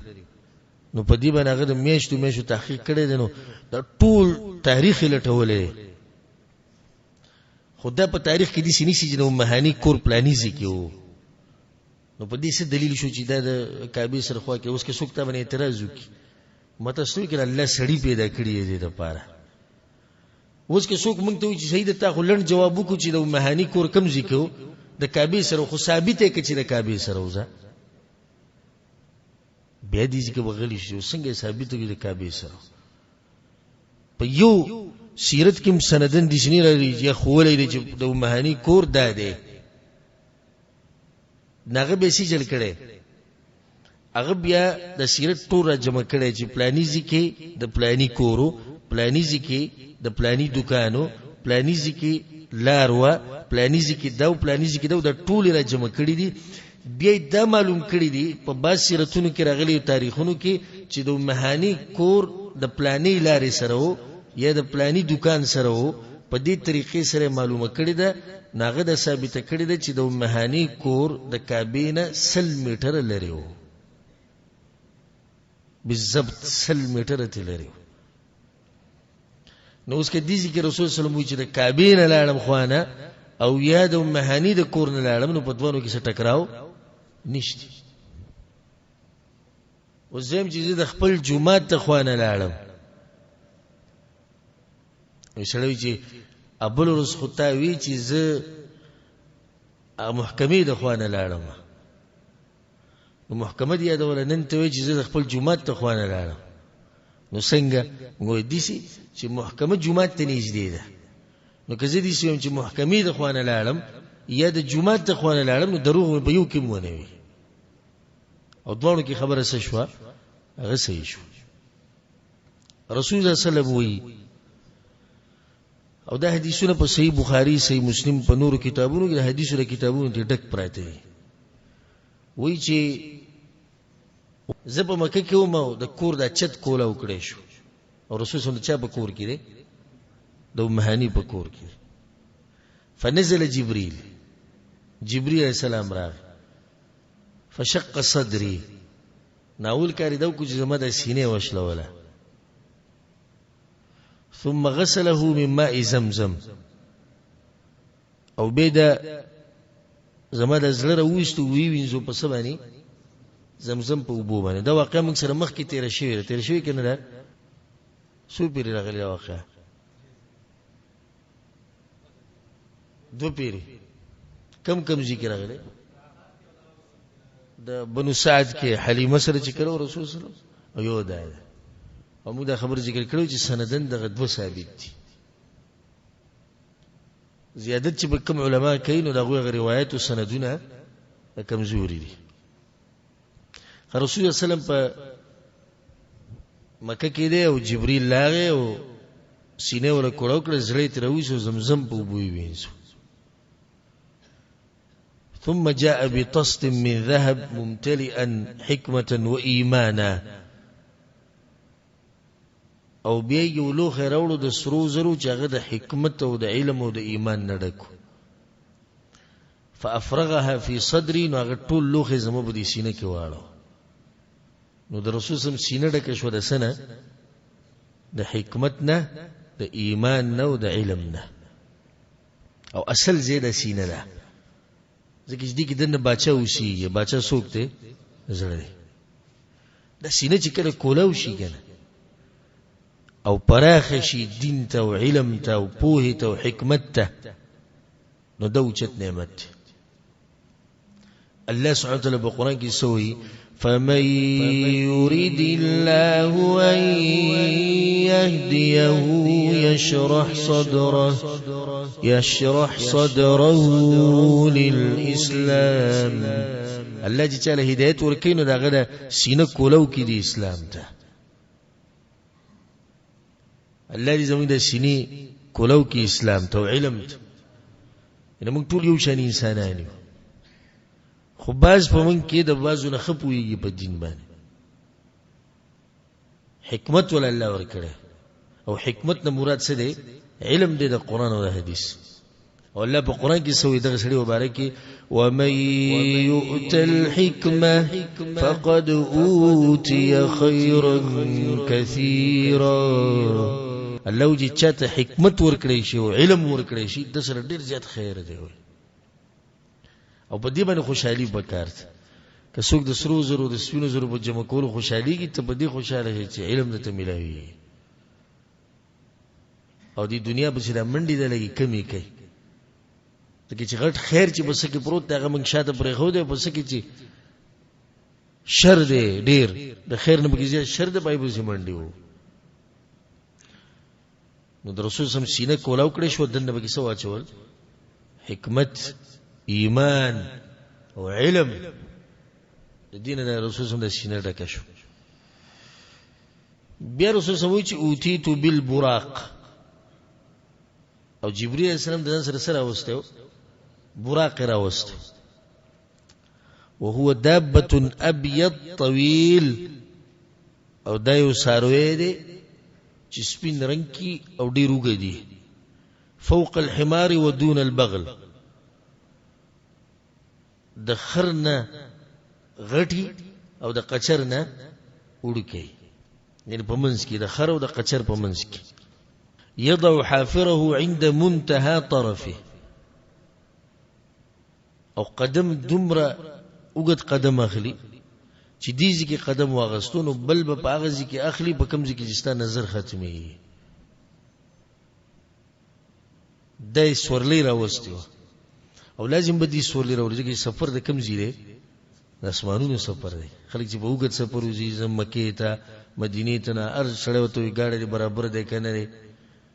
نو په دې باندې هغه د میاشتو تحقیق کړی دی. نو دا ټول تاریخ لټولې خدا په تاریخ کې دي سینې چې د امهانی کور پلانیزي کې وو. نو په دې څه دلیل شو چې دا د کعبه سره خوا کې اوس کې څوک ته باندې اعتراض وکړي. متاسوي کړه الله سړی پیدا کړی دی د پاره. اوس کې څوک مونږ ته وایي چې سید ته خلن جواب وکړو چې د امهانی کور کم ذکر د کعبه سره خو ثابت دی چې د کعبه سره وځه بیا دې چې بغلی شو څنګه ثابت دی د کعبه سره. په یو سیرت کې سندن دي شنی راځي چې خولې دی چې د امهانی کور دا دی ناغه به سي جل کړي. هغه بیا د سیرت ټول جمع کړي چې پلانیزي کې د پلانی کورو، پلانیزي کې د پلانی دکانو، پلانیزي کې لاروا، پلانیزي کې دا او پلانیزي کې دا د ټول را جمع کړي دي. بیا دا معلوم کړي دي په باز سیرتونو کې راغلي تاریخونو کې چې د امهانی کور د پلانی لارې سره وو یا د پلانی دکان سره وو. په دې طریقې سره معلومه کړي ده ناغه د ثابته کړي ده چې د امهانی کور د کعبه نه 100 میټر لري وو، بالضبط 100 میټر ته لري. نو اوس کې دي چې رسول صلی الله علیه وسلم چې د کعبه نه لاړم خوانه او یا د امهانی د کور نه لاړم نو په دوانو کې څه ټکراو نشته. او زم چې د خپل جمعات ته خوانه لاړم وشړوي چې ابل رس خطا وی چې زه محکمې د خوانه لاړم. نو محکمه دی دا ولنن ته وی چې زه خپل جمعات ته خوانه لاړم. نو څنګه موږ دي چې محکمه جمعات ته نږدې ده. نو که زه دي سم چې محکمې د خوانه لاړم یا د جمعات ته خوانه لاړم نو دروغ په یو کې مونږ وي او دوه کې خبره څه شو هغه صحیح شو. رسول الله صلی الله علیه وسلم وی او دا حدیثونه په صحیح بخاری، صحیح مسلم، په نورو کتابونو کې د حدیثو کتابونو ته ډک پراته دي. وی چې زه په مکه کې وم او د کور د چت کوله وکړې شو او رسول الله چا په کور کې دی د امهانی په کور کې. فنزل جبريل علیہ السلام راغ فشق صدري ناول کاری دو کچھ زما د سینې وشله ولا ثم غسله من ماء زمزم او بيدا زما د زړه وېستو وینځو په سبانی زمزم په وبو باندې. دا واقعا موږ سره مخ کې تیر شوی کنه دا سو پیری راغلی واقعا دو پیری کم ذکر راغلی د بنو سعد کې حلیمه سره چې کړو رسول صلی الله علیه وسلم یو دا او موږ دا خبر ذکر کړو چې سندن دغه دو ثابت دي. زیادت چې به کوم علما کوي نو دغه روایت او سندونه کمزوري دي. رسول الله صلی الله علیه وسلم په مکه کې دی او جبرئیل لاغه او سینې ور کوړو کړ زړې تر وېسو زمزم په بوې وینځو. ثم جاء بطست من ذهب ممتلئا حكمة وإيمانا او بیا یو لوخه راوړو د سرو زرو چې هغه د حکمت او د علم او د ایمان نه ډکو. فافرغها في صدري نو هغه ټول لوخه زمو په دې سینه کې واړو. نو د رسول سم سینه ډکه شو د سنه د حکمت نه د ایمان نه او د علم نه او اصل زیاده سینه ده. ځکه چې دې کې دنه باچا وشي یا باچا څوک ته زړه دی د سینه چې کله کولاو شي کنه او پراخ شي دین ته او علم ته او پوهه ته او حکمت ته نو دا اوچت نعمت. الله سبحانه وتعالى بقرآن کې سوی فمن يريد الله أن يهديه يشرح صدره للإسلام. الله جل هدايت ورکینو دا غدا سینه کولو کې دی اسلام ته. الله دې زموږ د سینې کولو کې اسلام ته علم ته ان موږ ټول یو شان انسانان یو خو باز په موږ کې د بازو نه خپويږي په دین باندې حکمت ول الله ورکړي او حکمت نه مراد څه دی علم دی د قران او د حدیث او الله په قران کې سوې دغه سړي مبارکي ومن يؤت الحكمه فقد اوتي خيرا كثيرا الله چې چاته حکمت ورکړي شي او علم ورکړي شي د سره ډیر زیات خیر دی او په دې باندې خوشحالي وکړه که څوک د سرو زرو د سپینو زرو په جمع کولو خوشحالي کی ته په دې خوشاله شي چې علم ته ملایوي او د دنیا په سره منډي د لګي کمی کوي ته چې غټ خیر چې بس کې پروت هغه موږ شاته پرې خو دې بس کې چې شر دې ډیر د خیر نه بګیږي شر دې پای به منډي وو نو د رسول سم سینه کولاو کړی شو دنه بګی سو اچول حکمت ایمان او علم د دین نه رسول سم د سینه ډکه شو بیا رسول سم وی چې اوتیتو بالبراق او جبرئیل السلام د سره سره واستو براق راوست وهو دابه ابيض طويل او دایو ساروی دی چې سپین رنگ کی او ډیر وګدي فوق الحمار ودون البغل د خرنه غټي او د قچرنه وړکی یعنی په منځ کې د خر او د قچر په منځ کې يضع حافره عند منتهى طرفه او قدم دمره وګد قدم اخلي چې دیږي کې قدم واغستونو بل به پاغزي کې اخلي په کمزي کې جستا نظر ختمي دای سورلی راوستیو او لازم به دي سورلی راوړي چې سفر د کمزي دی د اسمانونو سفر دی خلک چې په وګد سفر وزي مکه ته مدینه ته نه ارز سره وته گاډي برابر دی کنه دی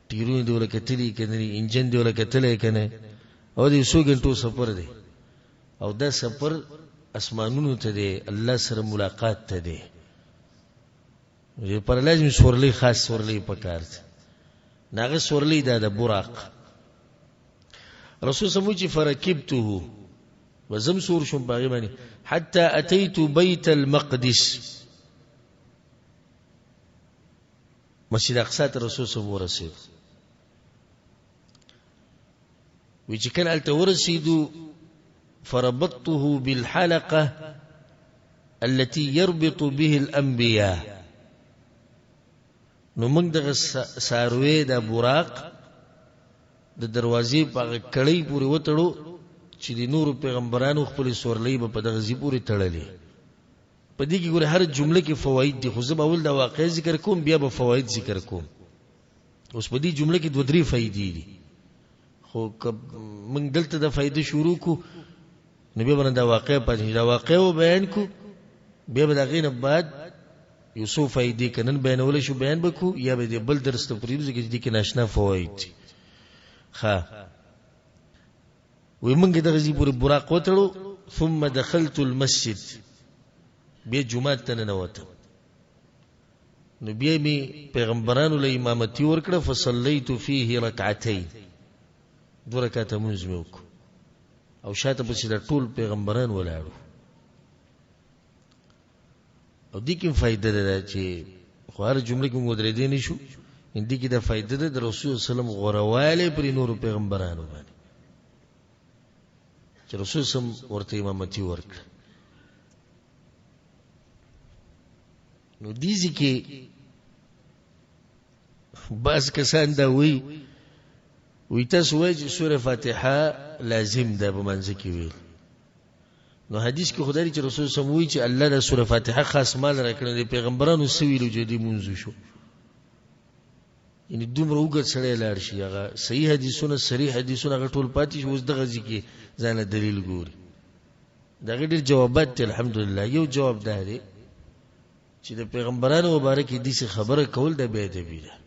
ټیرونه دی ولکه تلی کنه انجن دی ولکه تلی کنه او دې 100 غنټو سفر دی او دا سفر اسمانونو ته دی الله سره ملاقات ته دی پر لازم سورلی خاص سورلی پکار ناغه سورلی دا د براق رسول سموچی فرکبته وزم سور شم باغی باندې حتى اتيت بيت المقدس مسجد اقصی ته رسول سم ورسید وی چې کله الته ورسیدو فربطته بالحلقة التي يربط به الأنبياء نو موږ د ساروی د براق د دروازې په کړۍ پورې وتړو چې د نور پیغمبرانو خپل سورلۍ په دغه ځی پورې تړلې په دې کې ګوره هر جمله کې فواید دي خو زه به اول د واقع ذکر کوم بیا به فواید ذکر کوم اوس په دې جمله کې دوه درې فائدې دي خو موږ دلته د فائدې شروع کو نبی باندې دا واقع پاتې دا واقع بیان کو بیا به دغه نه بعد یوسف فائدې کنن بیانول شو بیان وکړو یا به بل درس ته پریږدو چې کې ناشنا فواید ها ومنګ دغه زی پورې براق وتړو ثم دخلت المسجد بیا جمعه ته ننوتم نو بیا می پیغمبرانو له امامتي ورکړه فصلیت فيه ركعتين 2 رکعاته مونږ وکړو او شاته په سیده ټول پیغمبران ولاړو او دې کې فائدہ ده چې خو هر جمله کې موږ درې دي نشو ان دې کې د فائدہ ده د رسول سلام غورواله پر نور پیغمبرانو باندې چې رسول سم ورته امامتي ورکړه نو دې ځکه بعض کسان دا وی تاسو وایي چې سوره فاتحه لازم ده په منځ کې ویل نو حدیث کې خدای چې رسول سم وی چې الله د سوره فاتحه خاص مال راکړي د پیغمبرانو سویلو جدي منځ شو یعنی دومره وګت سره لاړ شي هغه صحیح حدیثونه صریح حدیثونه هغه ټول پاتې شو اوس دغه ځکه ځان دلیل ګوري دا غیر جوابات الحمدلله یو جواب ده چې د پیغمبرانو مبارک دي څه خبره کول د به ادبی ده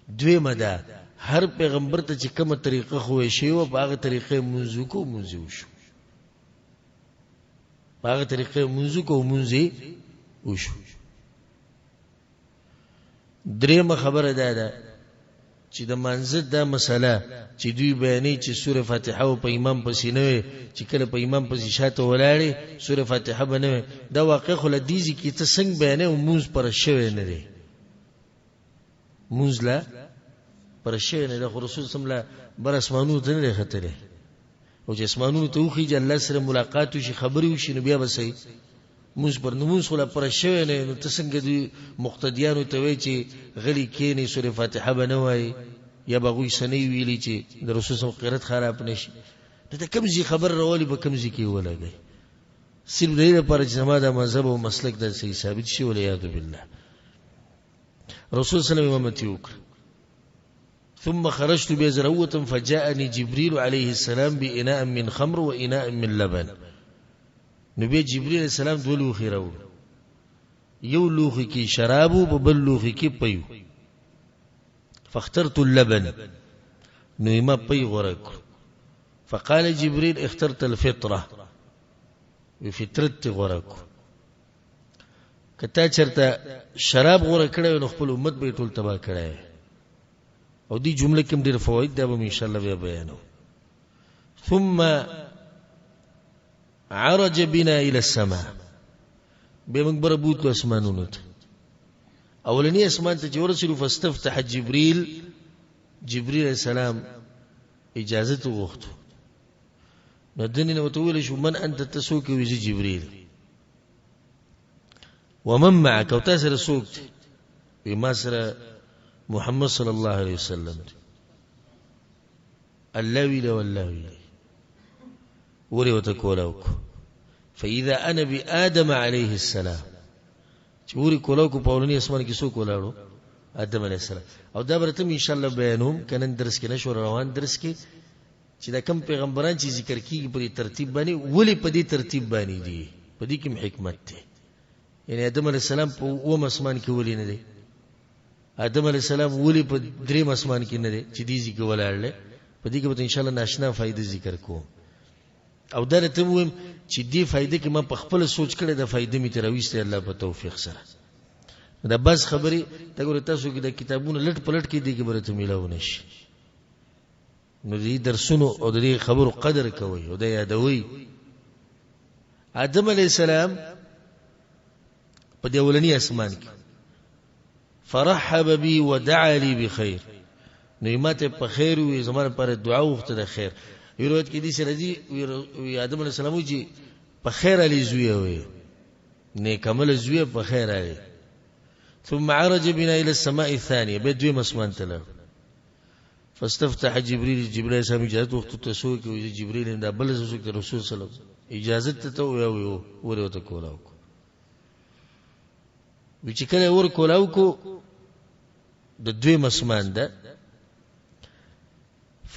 دوی مده هر پیغمبر ته چې کومه طریقه خوې شی او هغه طریقې منځو شو هغه طریقې منځو وشو درېمه خبره ده چې د منځ دا مسله چې دوی بیانې چې سوره فاتحه او په امام پسې نه وي چې کله په امام پسې شاته ولاړې سوره فاتحه به نه وي دا واقع خو لدیږي کې ته څنګه بیانې او مونږ پر شوی نه دی مونږ لا پر شوی نه دی خو رسول صلی الله علیه وسلم بر اسمانونو ته نه ختلې او چې اسمانونو ته وخی چې الله سره ملاقات وشي خبرې وشي نو بیا به صحیح موږ پر نمونځ خو لا پر شوی نه نو ته څنګه دی مقتدیانو ته وایي چې غلی کېنی سوره فاتحه به نه وایي یا به هغوی سنی ویلي چې د رسول صلی الله علیه وسلم قرت خراب نه شي نو د کوم ځای خبر راولي به کوم ځای کې ولګوي صرف د دې لپاره چې زما د مذهب او مسلک د صحیح ثابت شي والعیاذ بالله رسول صلی الله علیه وسلم امامتي وکړ ثم خرجت بزروة فجاءني جبريل عليه السلام بإناء من خمر وإناء من لبن نبي جبريل عليه السلام دو لوخي راوړ یو لوخي کې شراب او بل لوخي کې پيو فاخترت اللبن نو ما پي غورک فقال جبريل اخترت الفطره وفطرت غورک کته چرته شراب غوړه کړو نو خپل امت به ټول تباہ کړي او دي جمله کوم ډیر فواید دا به ان شاء الله بیانو ثم عرج بنا الى السماء بمقبر بوت اسمانونو ته اولنی اسمان ته ورسلوا فاستفتح جبريل عليه السلام اجازه وغوښته ندني نو تقول شو من انت تسوق ويجي جبريل ومن معك وتاسر سوق بما سر محمد صلى الله عليه وسلم اللاوي واللاوي وري وتكولوك فإذا أنا بآدم عليه السلام وري كولوك باولني اسمان کې سو کولاړو آدم عليه السلام او دا برتم ان شاء الله بیانوم کنن درس کې نشو روان درس کې چې دا کم پیغمبران چې ذکر کیږي په ترتیب باندې ولی په دې ترتیب باندې دي په دې کې حکمت ده یعنی آدم عليه السلام په و اسمان کې ولی نه دی آدم علیہ السلام ولی په دریم اسمان کې نه دی چې دې ذکر ولاړل په دې کې به ان شاء الله ناشنا فائدې ذکر کوم او دا ته ویم چې دې فائدې کې ما په خپل سوچ کړې د فائدې می ترويسته الله په توفیق سره دا بس خبرې دا ګور تاسو کې د کتابونو لټ پلټ کې دې کې برته ملاونه شي نو دې درسونو او دې خبرو قدر کوي او دا یادوي آدم علیہ السلام په دې ولنی اسمان کې فرحب بي ودعا لي بخير نعمت په خیر وي زموږ پر دعا وخت د خیر روایت کې دي چې راځي آدم علیه السلام چې په خیر علي زوی وي نیک عمل زوی په خیر علي ثم عرج بنا الى السماء الثانيه بدوي مسمان تل فاستفتح جبريل السلام اجازه وخت تسوق وي جبريل دا بل رسول صلی الله علیه وسلم اجازه ته وي ورته کولاو چې کله ور کولاو کو د دوی مسمان ده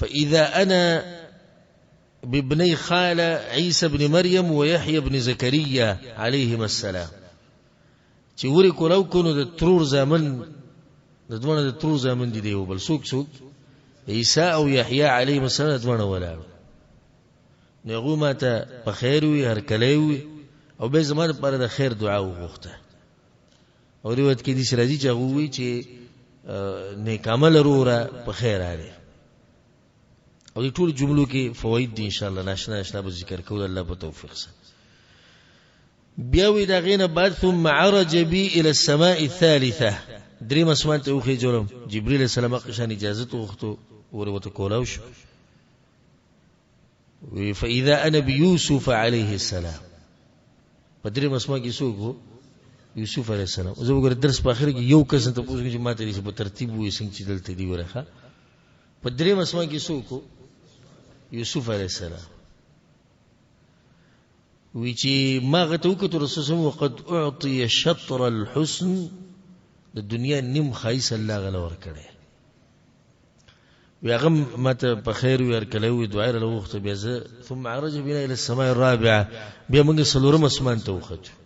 فاذا انا بابني خال عيسى بن مريم ويحيى بن زكريا عليهما السلام چې ور کولاو کو نو د ترور زمن د دوه د ترور زمن دي دی بل څوک عيسى او يحيى عليهما السلام دوه ولاړ نغه ماته په خیر وي هر کله وي او به زمانه پر د خیر دعا وغوښته او روایت کې دي شراجي چې وی چې نیک عمل وروره په خیر اړه او دې ټول جملو کې فواید دي ان شاء الله ناشنا به ذکر کوو الله په توفیق سره بیا وی دا غینه بعد ثم عرج بي الى السماء الثالثه دریم اسمان ته وخی جوړم جبريل عليه السلام قشان اجازه وغوښته ورته کولاو شو فاذا انا بيوسف عليه السلام بدریم اسمان کې سوق یوسف علیہ السلام زه وګور درس په اخر کې یو کس ته پوښتنه چې ماته لري په ترتیب وې څنګه چې دلته دی ورخه په دریم اسمان کې څوک یوسف علیہ السلام وی چې ما غته وکړو رسول الله وقد اعطي شطر الحسن د دنیا نیم خایس الله غلا ور کړی وی هغه ماته په خیر وی ورکړی وی دعا له وخت بیا زه ثم عرج بنا الى السماء الرابعه بیا موږ سلورم اسمان ته وخت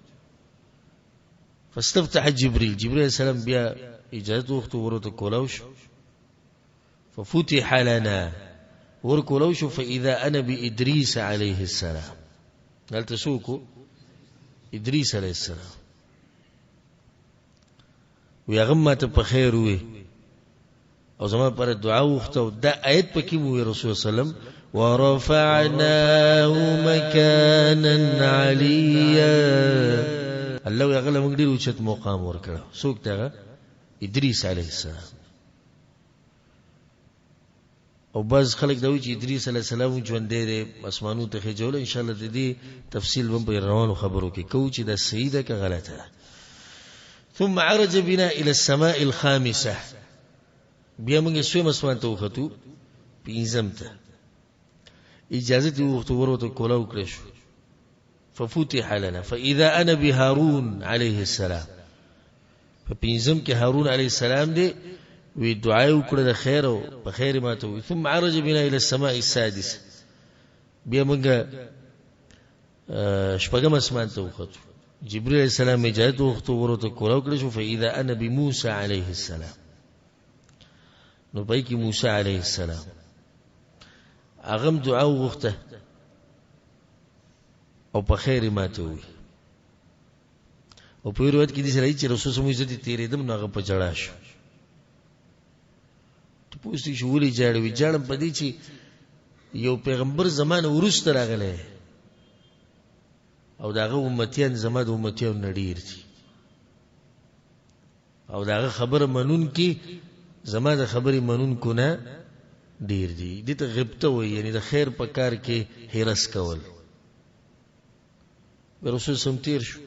فاستفتح جبريل عليه السلام بیا اجازه وخت ورته کولاوش ففتح لنا ورکولاوش فاذا انا بادريس عليه السلام هل تسوق ادريس عليه السلام وی هغه ماته په خیر وي او زما پر دعا وغوښته. دا آیت پکې مو رسول سلام ورفعناه مكانا عليا، الله یې هغه موږ ډیر اوچت مقام ورکړ. څوک ته؟ ادریس علیه السلام. او بعض خلک دا وایي چې ادریس علیه السلام ژوندی دی اسمانو ته خېجول. ان شاء الله د دې تفصیل هم په روانو خبرو کې کوو چې دا صحیح ده که غلطه ده. ثم عرج بنا الى السماء الخامسه، بیا موږ سویم اسمان ته وختو، پنځم ته اجازه دی وخت ورته کولا وکړو. ففتح لنا فاذا انا بهارون عليه السلام. فپنځم کې هارون عليه السلام دی، وی دعا وکړه د خیر او په خیر ماته وي. ثم عرج بنا الى السماء السادسه، بیا موږ شپږم اسمان ته وختو. جبريل عليه السلام اجازه وخت ورته کولا وکړو. فاذا انا بموسى عليه السلام، نو پای کې موسی علیه السلام اغم دعا وغوښته او په خیر ماته وي. او په روایت کې دي چې رسول الله عزت تیرېدم نو هغه په جړا شو. ته پوښتنه شو ولې جاړوي؟ جاړم په دې چې یو پیغمبر زمانه ورسته راغلی او داغه امتیان زما د امتیان نډیر دي او داغه خبره منون کې زما د خبرې منون کو نه ډیر دي. دې ته غبطه وایي، یعنی د خیر په کار کې هرس کول. رسول سم تیر شو.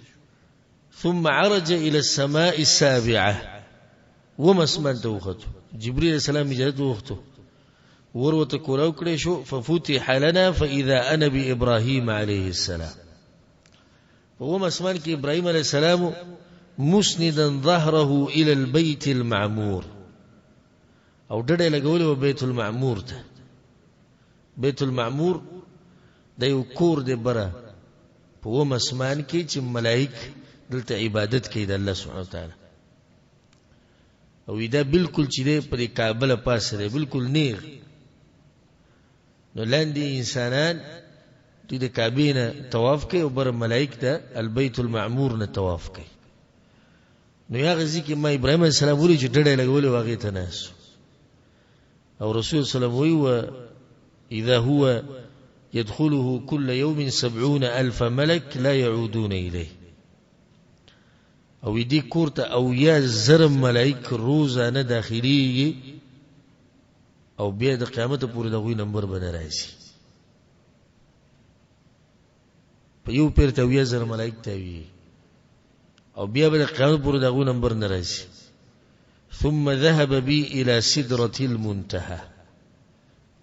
ثم عرج الى السماء السابعه، وما اسمان ته وختو. جبريل السلام اجازه وختو وروته کولاو کړی شو. ففتح لنا فاذا انا بابراهيم عليه السلام. وما اسمان کې ابراهيم عليه السلام مسندا ظهره الى البيت المعمور، او ډډه لګولې و بیت المعمور ته. بیت المعمور د یو کور دی بره په وم اسمان کې چې ملائک دلته عبادت کوي د الله سبحانه وتعالى. او دا بالکل چې دی پر کعبه له پاسه دی، بالکل نیغ. نو لاندې انسانان دوی د کعبې نه طواف کوي او بره ملائک د البیت المعمور نه طواف کوي. نو یا غزي کې ما ابراهيم عليه السلام ولې چې ډډه لګولې واغې ته ناس او رسول صلى الله عليه وسلم إذا هو يدخله كل يوم 70,000 ملك لا يعودون إليه. او دې کورته او یا زرم ملائک روزانه داخلي او بیا د قیامت پورې دغوی نمبر باندې راځي. په یو پیر ته یا زر ملائک ته وي او بیا به د قیامت پورې دغوی نمبر نه راځي. ثم ذهب بي الى سدرة المنتهى.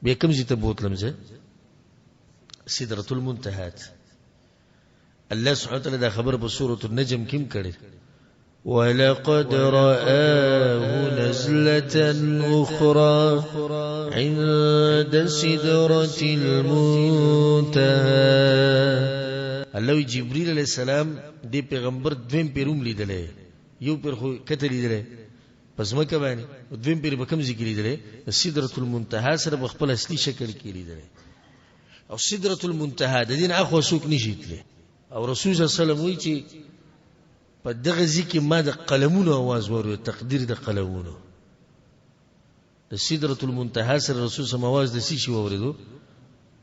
بیا کوم ځای ته بوتلم زه؟ سدرة المنتهى. الله سبحانه وتعالى دا خبر په سورة النجم کې کړي. ولقد رآه نزلة أخرى عند سدرة المنتهى. الله جبريل عليه السلام دې پیغمبر دویم پیروم لیدلې، یو پیر خو کته لیدلې پس مکه باندې، دویم پیر په کوم ځای کې لیدلې؟ سدرة المنتهى سره په خپل اصلي شکل کې لیدلې. او سدرة المنتهى د دین اخو څوک نشي تللی. او رسول صلی الله علیه وسلم وایي چې په دغه ځای کې ما د قلمونو आवाज واورید، تقدیر د قلمونو. د سدرة المنتهى سره رسول صلی الله علیه وسلم आवाज د څه شي واوریدو؟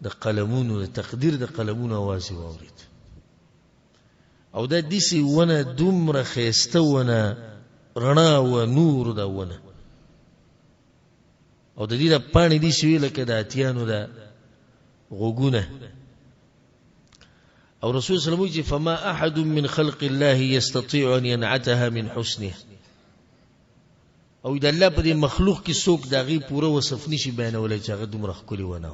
د قلمونو، د تقدیر د قلمونو आवाज واورید. او دا دسی ونه دومره خیسته ونه رڼا و نور دا ونه، او د دې د پانی دي شوی لکه د اتیانو د غوګونه. او رسول صلی الله علیه وسلم فما احد من خلق الله يستطيع ان ينعتها من حسنه. او د الله په دې مخلوق کې څوک دغه پوره وصف نشي بیانولای چې هغه دومره ښکلی ونه.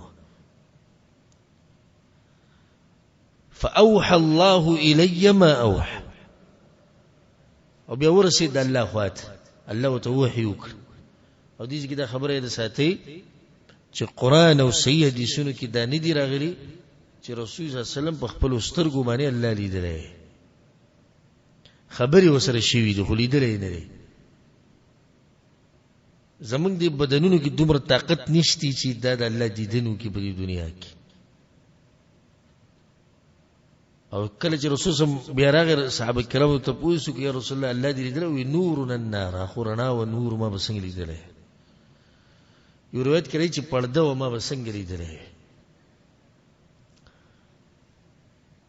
فاوحى الله الي ما اوحى. او بیا ورسید الله خواته، الله وتوحي وکړ. او دې کې دا خبره ده ساتي چې قران او صحیح حدیثونو کې دا نه دي راغلي چې رسول صلی الله علیه وسلم په خپل سترګو باندې الله لیدلې. خبري وسره شوی دی خو لیدلې نه دی. زمونږ د بدنونو کې دومره طاقت نشتی چې دا د الله دیدنو کې په دنیا کې. او کله چې رسول صم بیا راغی صحابه کرامو ته پوښتنه کوي یا رسول الله الله دې لیدل وي نورنا النار اخرنا و نور ما بسنګ لیدل یو روایت کوي چې پرده و ما بسنګ لیدل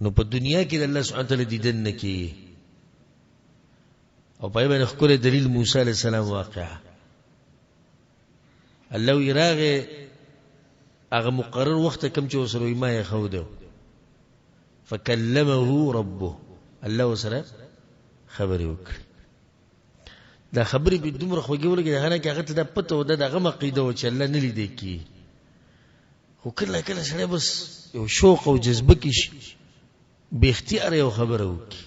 نو په دنیا کې د الله سبحانه تعالی دیدن نکي او پای باندې خپل دلیل موسی علیہ السلام واقع الله یراغه هغه مقرر وخت کم چې وسره ما یې خو ده فكلمه ربه الله وسره خبري وکړه دا خبري به دومره خوږی ولګي هغه نه هغه ته د پته و دغه مقیده و چې الله نه لیدي کی خو کله کله سره بس یو شوق او جذبه کې شي به اختیار یو خبره وکړي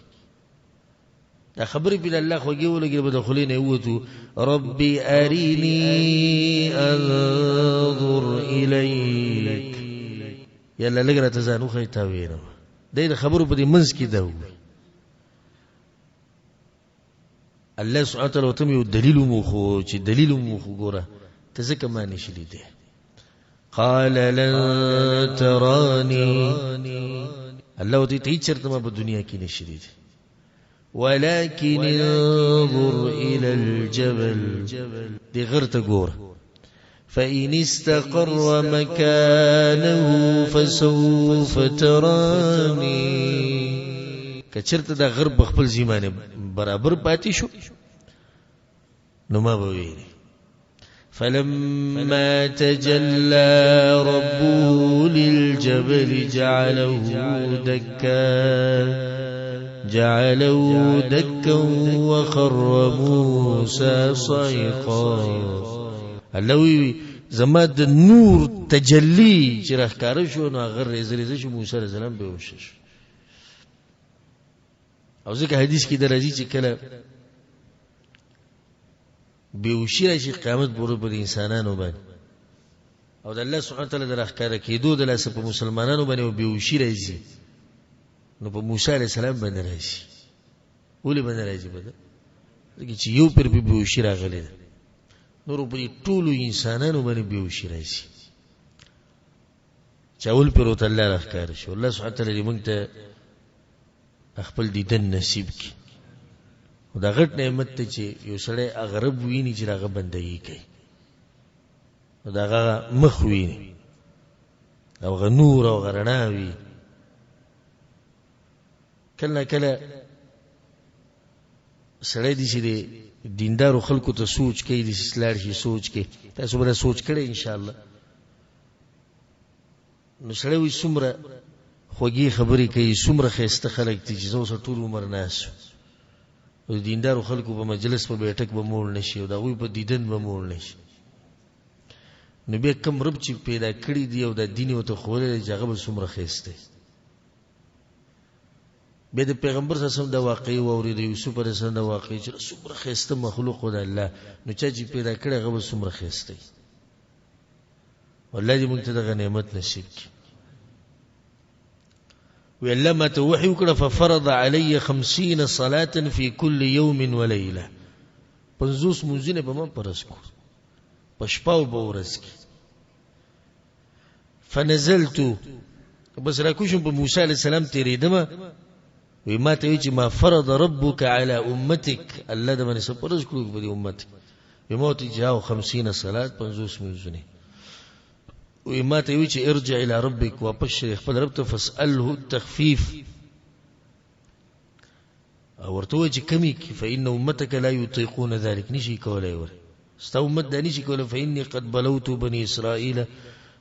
دا خبري بل الله خوږی ولګي به دخلین ایوتو ربي اريني انظر اليك یلا لګره ته ځانو خیتاوینه د خبرو په دې منځ کې دا الله سبحانه وتعالى وتم یو دلیل مو خو چې دلیل مو خو ګوره ته ځکه ما نشي لیدې قال لن تراني الله دې ته چرته ما په دنیا کې نشي لیدې ولكن انظر الى الجبل دې غرته ګوره فإن استقر مكانه فسوف تراني کچرت دا غرب خپل زمانه برابر پاتې شو نو ما وویل فلما تجلى ربه للجبل جعله دكا وخر موسى صيقا الله زما د نور تجلی چې راخاره شو نو هغه رزريزه شو موسی عليه السلام به وشش او ځکه حدیث کې درځي چې کله به وشي چې قیامت پورې پر انسانانو باندې او د الله سبحانه تعالی د راخاره کېدو د لاس په مسلمانانو باندې به وشي راځي نو په موسی عليه السلام باندې راځي ولې باندې راځي بده چې یو پر به وشي راغلی نور په ټولو انسانانو باندې بيوشي راځي چاول پروت الله راخاره شو الله سبحانه تعالی موږ ته خپل دیدن نصیب کړي او دا غټ نعمت ته چې یو سړی اغرب ویني چې هغه بندګي کوي او دا هغه مخ ویني او غنور او غرناوي کله کله سړی دي چې دیندارو خلکو ته سوچ کوي د اسلام شي سوچ کوي تاسو به سوچ کړئ ان شاء الله نو سړی وي څومره خوږی خبرې کوي څومره خسته خلک دي چې زو ټول عمر ناس او دیندارو خلکو په مجلس په بیٹک به مول نشي او دا وي په دیدن به مول نشي نو به کوم رب چې پیدا کړی دی او د دین او ته خولې جګه به څومره خسته به د پیغمبر صلی الله علیه وسلم د واقعي او د یوسف علیه السلام د واقعي چې څومره خسته مخلوق خدای الله نو چې پیدا کړی هغه څومره خسته والله دې موږ ته د غنیمت نصیب کړي ولما توحي وکړه ففرض علي 50 صلاه في كل يوم وليله 50 منځونه به ما پرس کو پښپاو به ورس کی فنزلت بس راکوشم په موسی علیہ السلام تیریدم وما ته چې ما فرض ربك على امتك الله دې باندې سپورز کړو په دې امت یموت جاو 50 صلاه 50 منځونه وما ته چې ارجع الى ربك واپس خپل رب ته فاساله التخفيف او ورته چې کمی کی فإن امتك لا يطيقون ذلك نشي کولای ور استو امت د نشي کولای فإني قد بلوت بني اسرائيل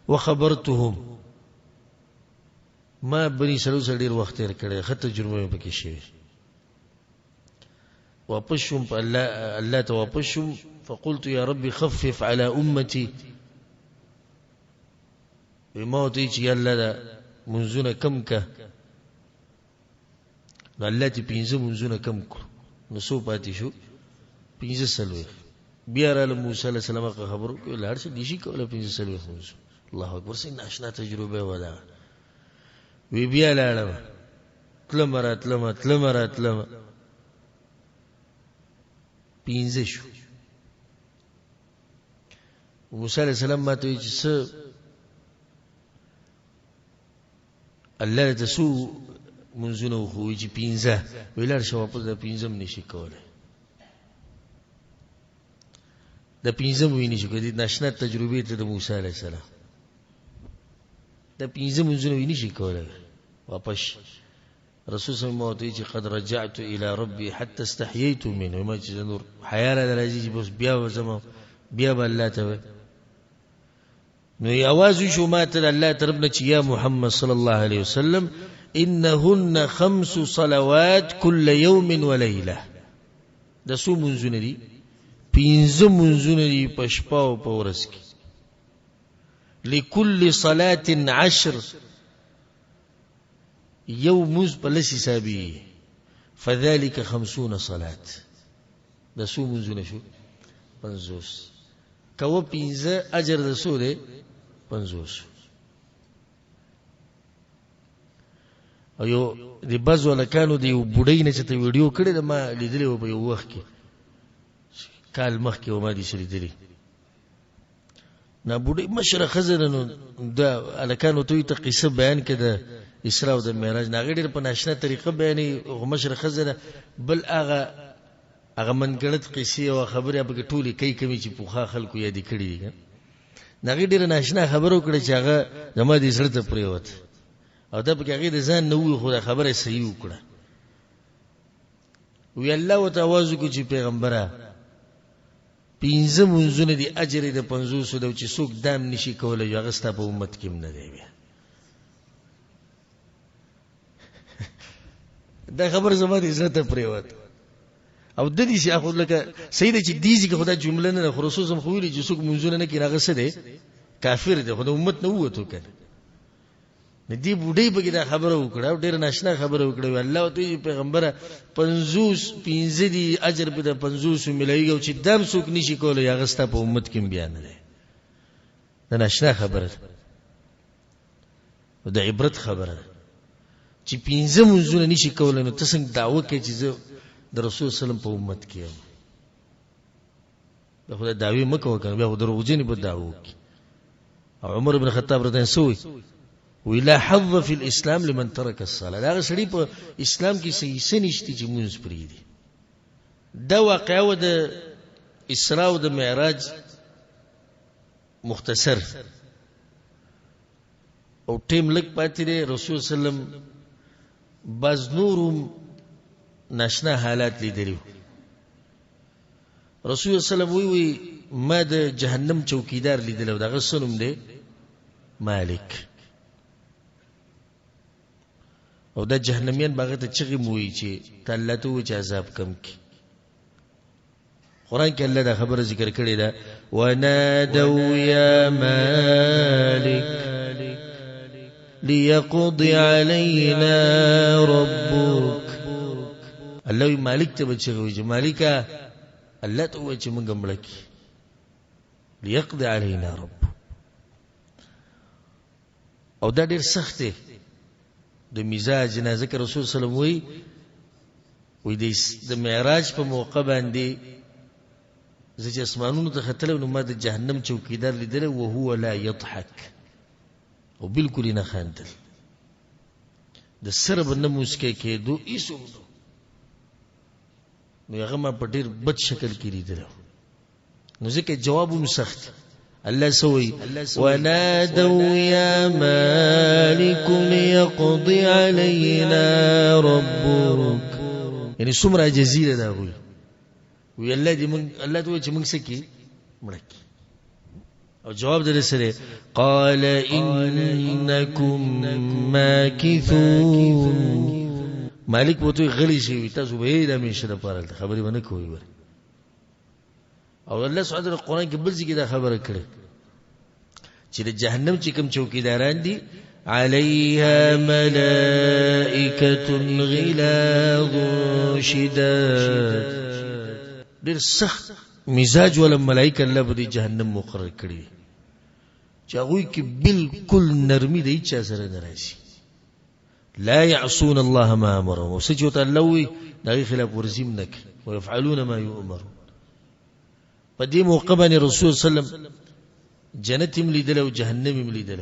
وخبرتهم ما بني اسرائيل سره ډیر وخت تیر کړی خطه جرمه پکې شي واپس شم الله ته واپس شم فقلت يا ربي خفف على امتي بموتي چې الله دا منزونه کم کا نو الله ته پینځه منزونه کم کړ نو سو پاتې شو پینځه سلوي بیا را موسی عليه السلام خبرو کې لاړ شي دي شي کوله پینځه سلوي الله اکبر سي ناشنا تجربه ودا وی بیا لاړم تلم پینځه شو موسی عليه السلام ماته چې الله تسو منځونه خو چې 15 ویلار شو واپس د 15 نشي کولای د 15 ویني چې د ناشنا تجربه ته د موسی عليه السلام د 15 منځونه ویني شي کولای واپس رسول صلی الله علیه وسلم قد رجعت الى ربي حتى استحييت منه ما چې نور حیا را راځي بس بیا زما بیا الله ته نو یوازې شو ماته الله تربنا چې یا محمد صلی الله علیه وسلم انهن 5 صلوات كل يوم وليله د سو منځونه دي 15 منځونه دي په شپه او په ورځ کې لكل صلاه 10 يوم بلس حسابي فذلك 50 صلاه د سو منځونه شو 50 کو 15 اجر د سو ده 50 او یو د باز ولکانو دی بډای نه چې ته ویډیو کړی د ما لیدلې په یو وخت کې کال مخکې و ما دي شری دی نه بډای مشره خزرنو د الکانو ته قصه بیان کړه اسراء او د معراج ناغړي په ناشنا طریقه بیانې او مشره خزره بل هغه منګړت قصې او خبره به ټولي کوي کمی چې پوخا خلکو یې د کړی دي ناغړي ناشنا خبرو کړي چې هغه زما دې سره ته پریوت او دا په هغه د ځان نو خو خبره صحیح وکړه وی الله وتعالى کو چې پیغمبره 15 منځونه دي اجر د 500 د چې څوک دام نشي کولای هغه ست په امت کې نه دی دا خبر زما دې زړه ته پریوت او د دې شي اخو لکه سید چې دیږي که خدای جمله نه خصوصا خو ویلي چې څوک منځونه نه کیږي هغه څه دی کافر دی خدای امت نه وته کړي ندی بوډۍ په دا خبره وکړه ډېر ناشنا خبره وکړه الله ته پیغمبره 15 دی اجر په 50 ملایږي او چې دم څوک نشي کولای هغه ست په امت کې بیان نه ده ناشنا خبره د عبرت خبره چې 15 منځونه نشي کولای نو تاسو دعوه کوي چې د رسول سلام په امت کې دا خدای داوی مکو کنه بیا دروغجن په دعوه کې او عمر بن خطاب رضی الله عنه ولا حظ في الاسلام لمن ترك الصلاه دا سړي په اسلام کې صحیح سنشتي چې مونږ پرې دي دا واقعو د اسراء او د معراج مختصر او ټیم لک پاتې دی رسول سلام باز نورم ناشنا حالات لیدلو رسول سلام وی ما د جهنم چوکیدار لیدلو دا غسنوم دی مالک او دا جهنميان باغ ته چغي موي چې تعالی ته چې عذاب کم کی قران کې الله دا خبره ذکر کړې ده ونادوا يا مالك ليقضي علينا ربك الله مالک ته بچوي چې مالکا الله ته چې موږ ملکی ليقضي علينا رب او دا ډیر سخت دی د مزاج نه ذکر رسول صلی الله علیه وسلم د معراج په موقع باندې چې اسمانونو ته ختل نو ما د جهنم چوکیدار لیدل او هو لا يضحك او بالکل نه خاندل د سره بنه مسکه کېدو ایسو نو هغه ما په ډیر بد شکل کې لیدل نو ځکه جواب هم سخت الله سوي ونادوا يا مالك ليقضي علينا ربك يعني سمره جزيره دا وي وی الله دې من الله ته چې موږ سکی مړکی او جواب دې سره قال انكم ماكثون مالک وته غلی شي تاسو به دا مشه د پاره خبرې ونه کوي ور او الله سبحانه وتعالى قرآن کې بل ځای دا خبره کړې چې د جهنم چې کوم چوکیداران دي عليها ملائکه غلاظ شداد ډېر سخت مزاج ول ملائکه الله په جهنم مقرر کړی چې هغه کې بالکل نرمي دی چې سره ناراضي لا يعصون الله ما امرهم وسجود الله دا خلاف ورزم نک ويفعلون ما يؤمرون په دې موقع باندې رسول صلی الله علیه وسلم جنت هم لیدل او جهنم هم لیدل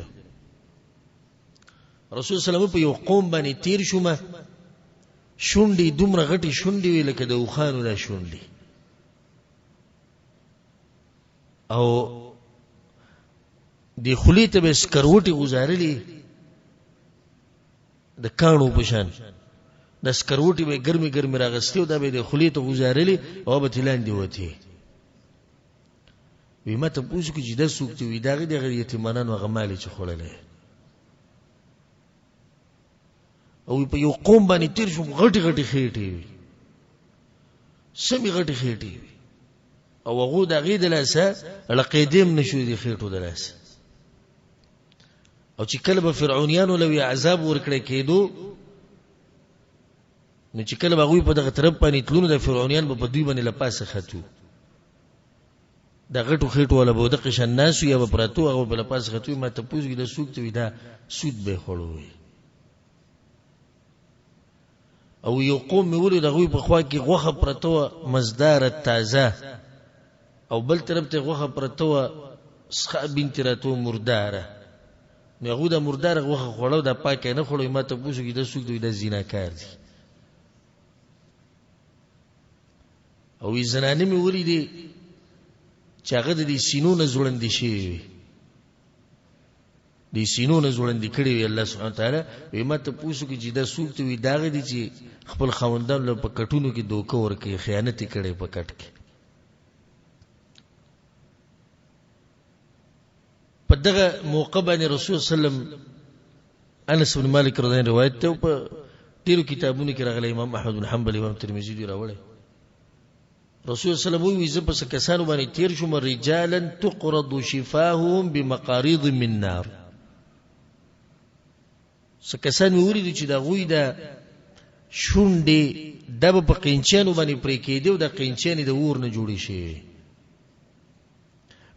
رسول صلی الله علیه وسلم په یو قوم باندې تیر شوم شونډې دومره غټي شونډې وي لکه د اوخانو دا شونډې او د خلی ته به سکروټي گزارلې د کانو پشان د سکروټي به ګرمي ګرمي راغستې او دا به د خلی ته گزارلې او به تلاندې وتی وی ماته پوښتنه کې چې د سوکتي وی داغه د یتیمانو غمالي چې خړلې او په یو قوم باندې تیر شو غټي غټي خېټي وي سمي غټي خېټي وي او هغه د غید لاسه لقیدم نشو دي خېټو د لاسه او چې کله به فرعونانو لوی عذاب ورکړي کېدو نو چې کله به غوي په دغه طرف باندې تلونو د فرعونان په دوی باندې لپاسه خاتو دا غټو خېټو ولا بوده قشن ناس یا به پراتو هغه په لپاسه خاتو ما ته پوښتنه د سوق ته دا سود به خړوي او یو قوم مولي د غوي په خوا کې غوخه پرتو مزدار تازه او بل طرف ته غوخه پرتو سخه بنت راتو مرداره نو هغه د مردار غوخه خوړو د پاکه نه خوړو ما ته پوښتنه د سوق د زیناکار دي او ای زنانه می ولیدي چې هغه د سینو نه زوړندې شي د سینو نه زوړندې کړي وي الله سبحانه تعالی وي ماته پوښتنه چې دا سوق ته وي داغه دي چې خپل خوندان له پکټونو کې دوکه ورکړي خیانت کړي پکټ کې په دغه موقع باندې رسول صلی الله علیه وسلم انس بن مالک رضی الله عنه روایت ته په ډیرو کتابونو کې راغلی امام احمد بن حنبل امام ترمذی دی راوړی رسول صلی الله علیه وسلم وی زپ کسانو باندې تیر شوم رجالا تقرض شفاههم بمقاريض من نار سکسان ویوري چې دا غوی دا شونډې د په قینچانو باندې پرې کېدو د قینچانې د ور نه جوړی شي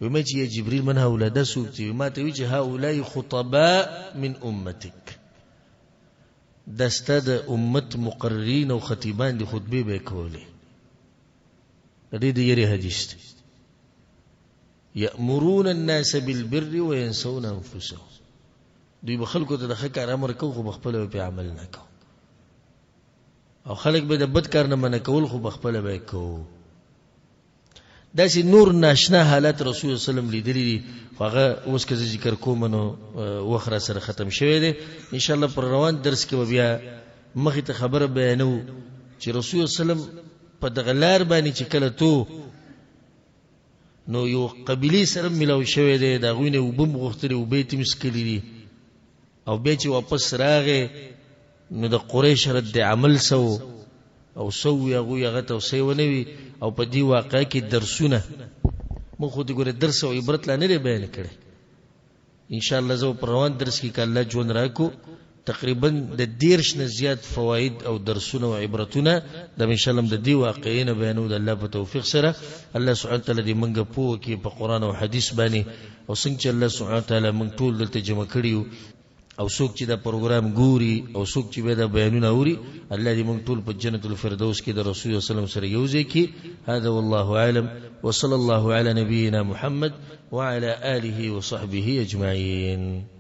ومه چې جبريل من هؤلاء سوقتي ما ته وی چې هؤلاء خطباء من امتك دسته د امت مقررین او خطیبان د خطبه به کولې دې یری حدیث دی یأمرون الناس بالبر وينسون انفسهم دوی به خلکو ته د ښه کار امر کوي خو بخپل په عمل نه کوي او خلک به د بد کار نه منع کول خو بخپل به کوي داسې نور ناشنا حالت رسول الله صلی الله علیه وسلم لیدلی هغه اوس که ذکر کوم نو وخره سره ختم شوی دی ان شاء الله پر روان درس کې بیا مخې ته خبره بیانو چې رسول الله صلی الله علیه وسلم په دغلار باندې چې کله تو نو یو قبیله سره ملاو شوی دی دا غوینه وبم غوښتلی وبې تمس کلی دي او به چې واپس راغې نو د قریش رد عمل سو او سو یغو یغه تو سیونوي او په دی واقع کې درسونه مو خو دې ګوره درس او عبرت لا نه بیان کړي ان شاء الله زه په روان درس کې کله جون راکو تقریبا د 10 نه زیات فواید او درسونه او عبرتونه د ان شاء الله د دی واقعین بیانو د الله په توفیق سره الله سبحانه تعالی دې منګه پوه کې په قران او حدیث باندې او څنګه چې الله سبحانه تعالی موږ ټول دلته جمع کړیو او څوک چې دا پروګرام ګوري او څوک چې به دا بیانونه اوري الله دې موږ ټول په جنت الفردوس کې د رسول الله صلی الله علیه وسلم سره یوځي کې هذا والله اعلم وصلى الله على نبينا محمد وعلى آله وصحبه أجمعين.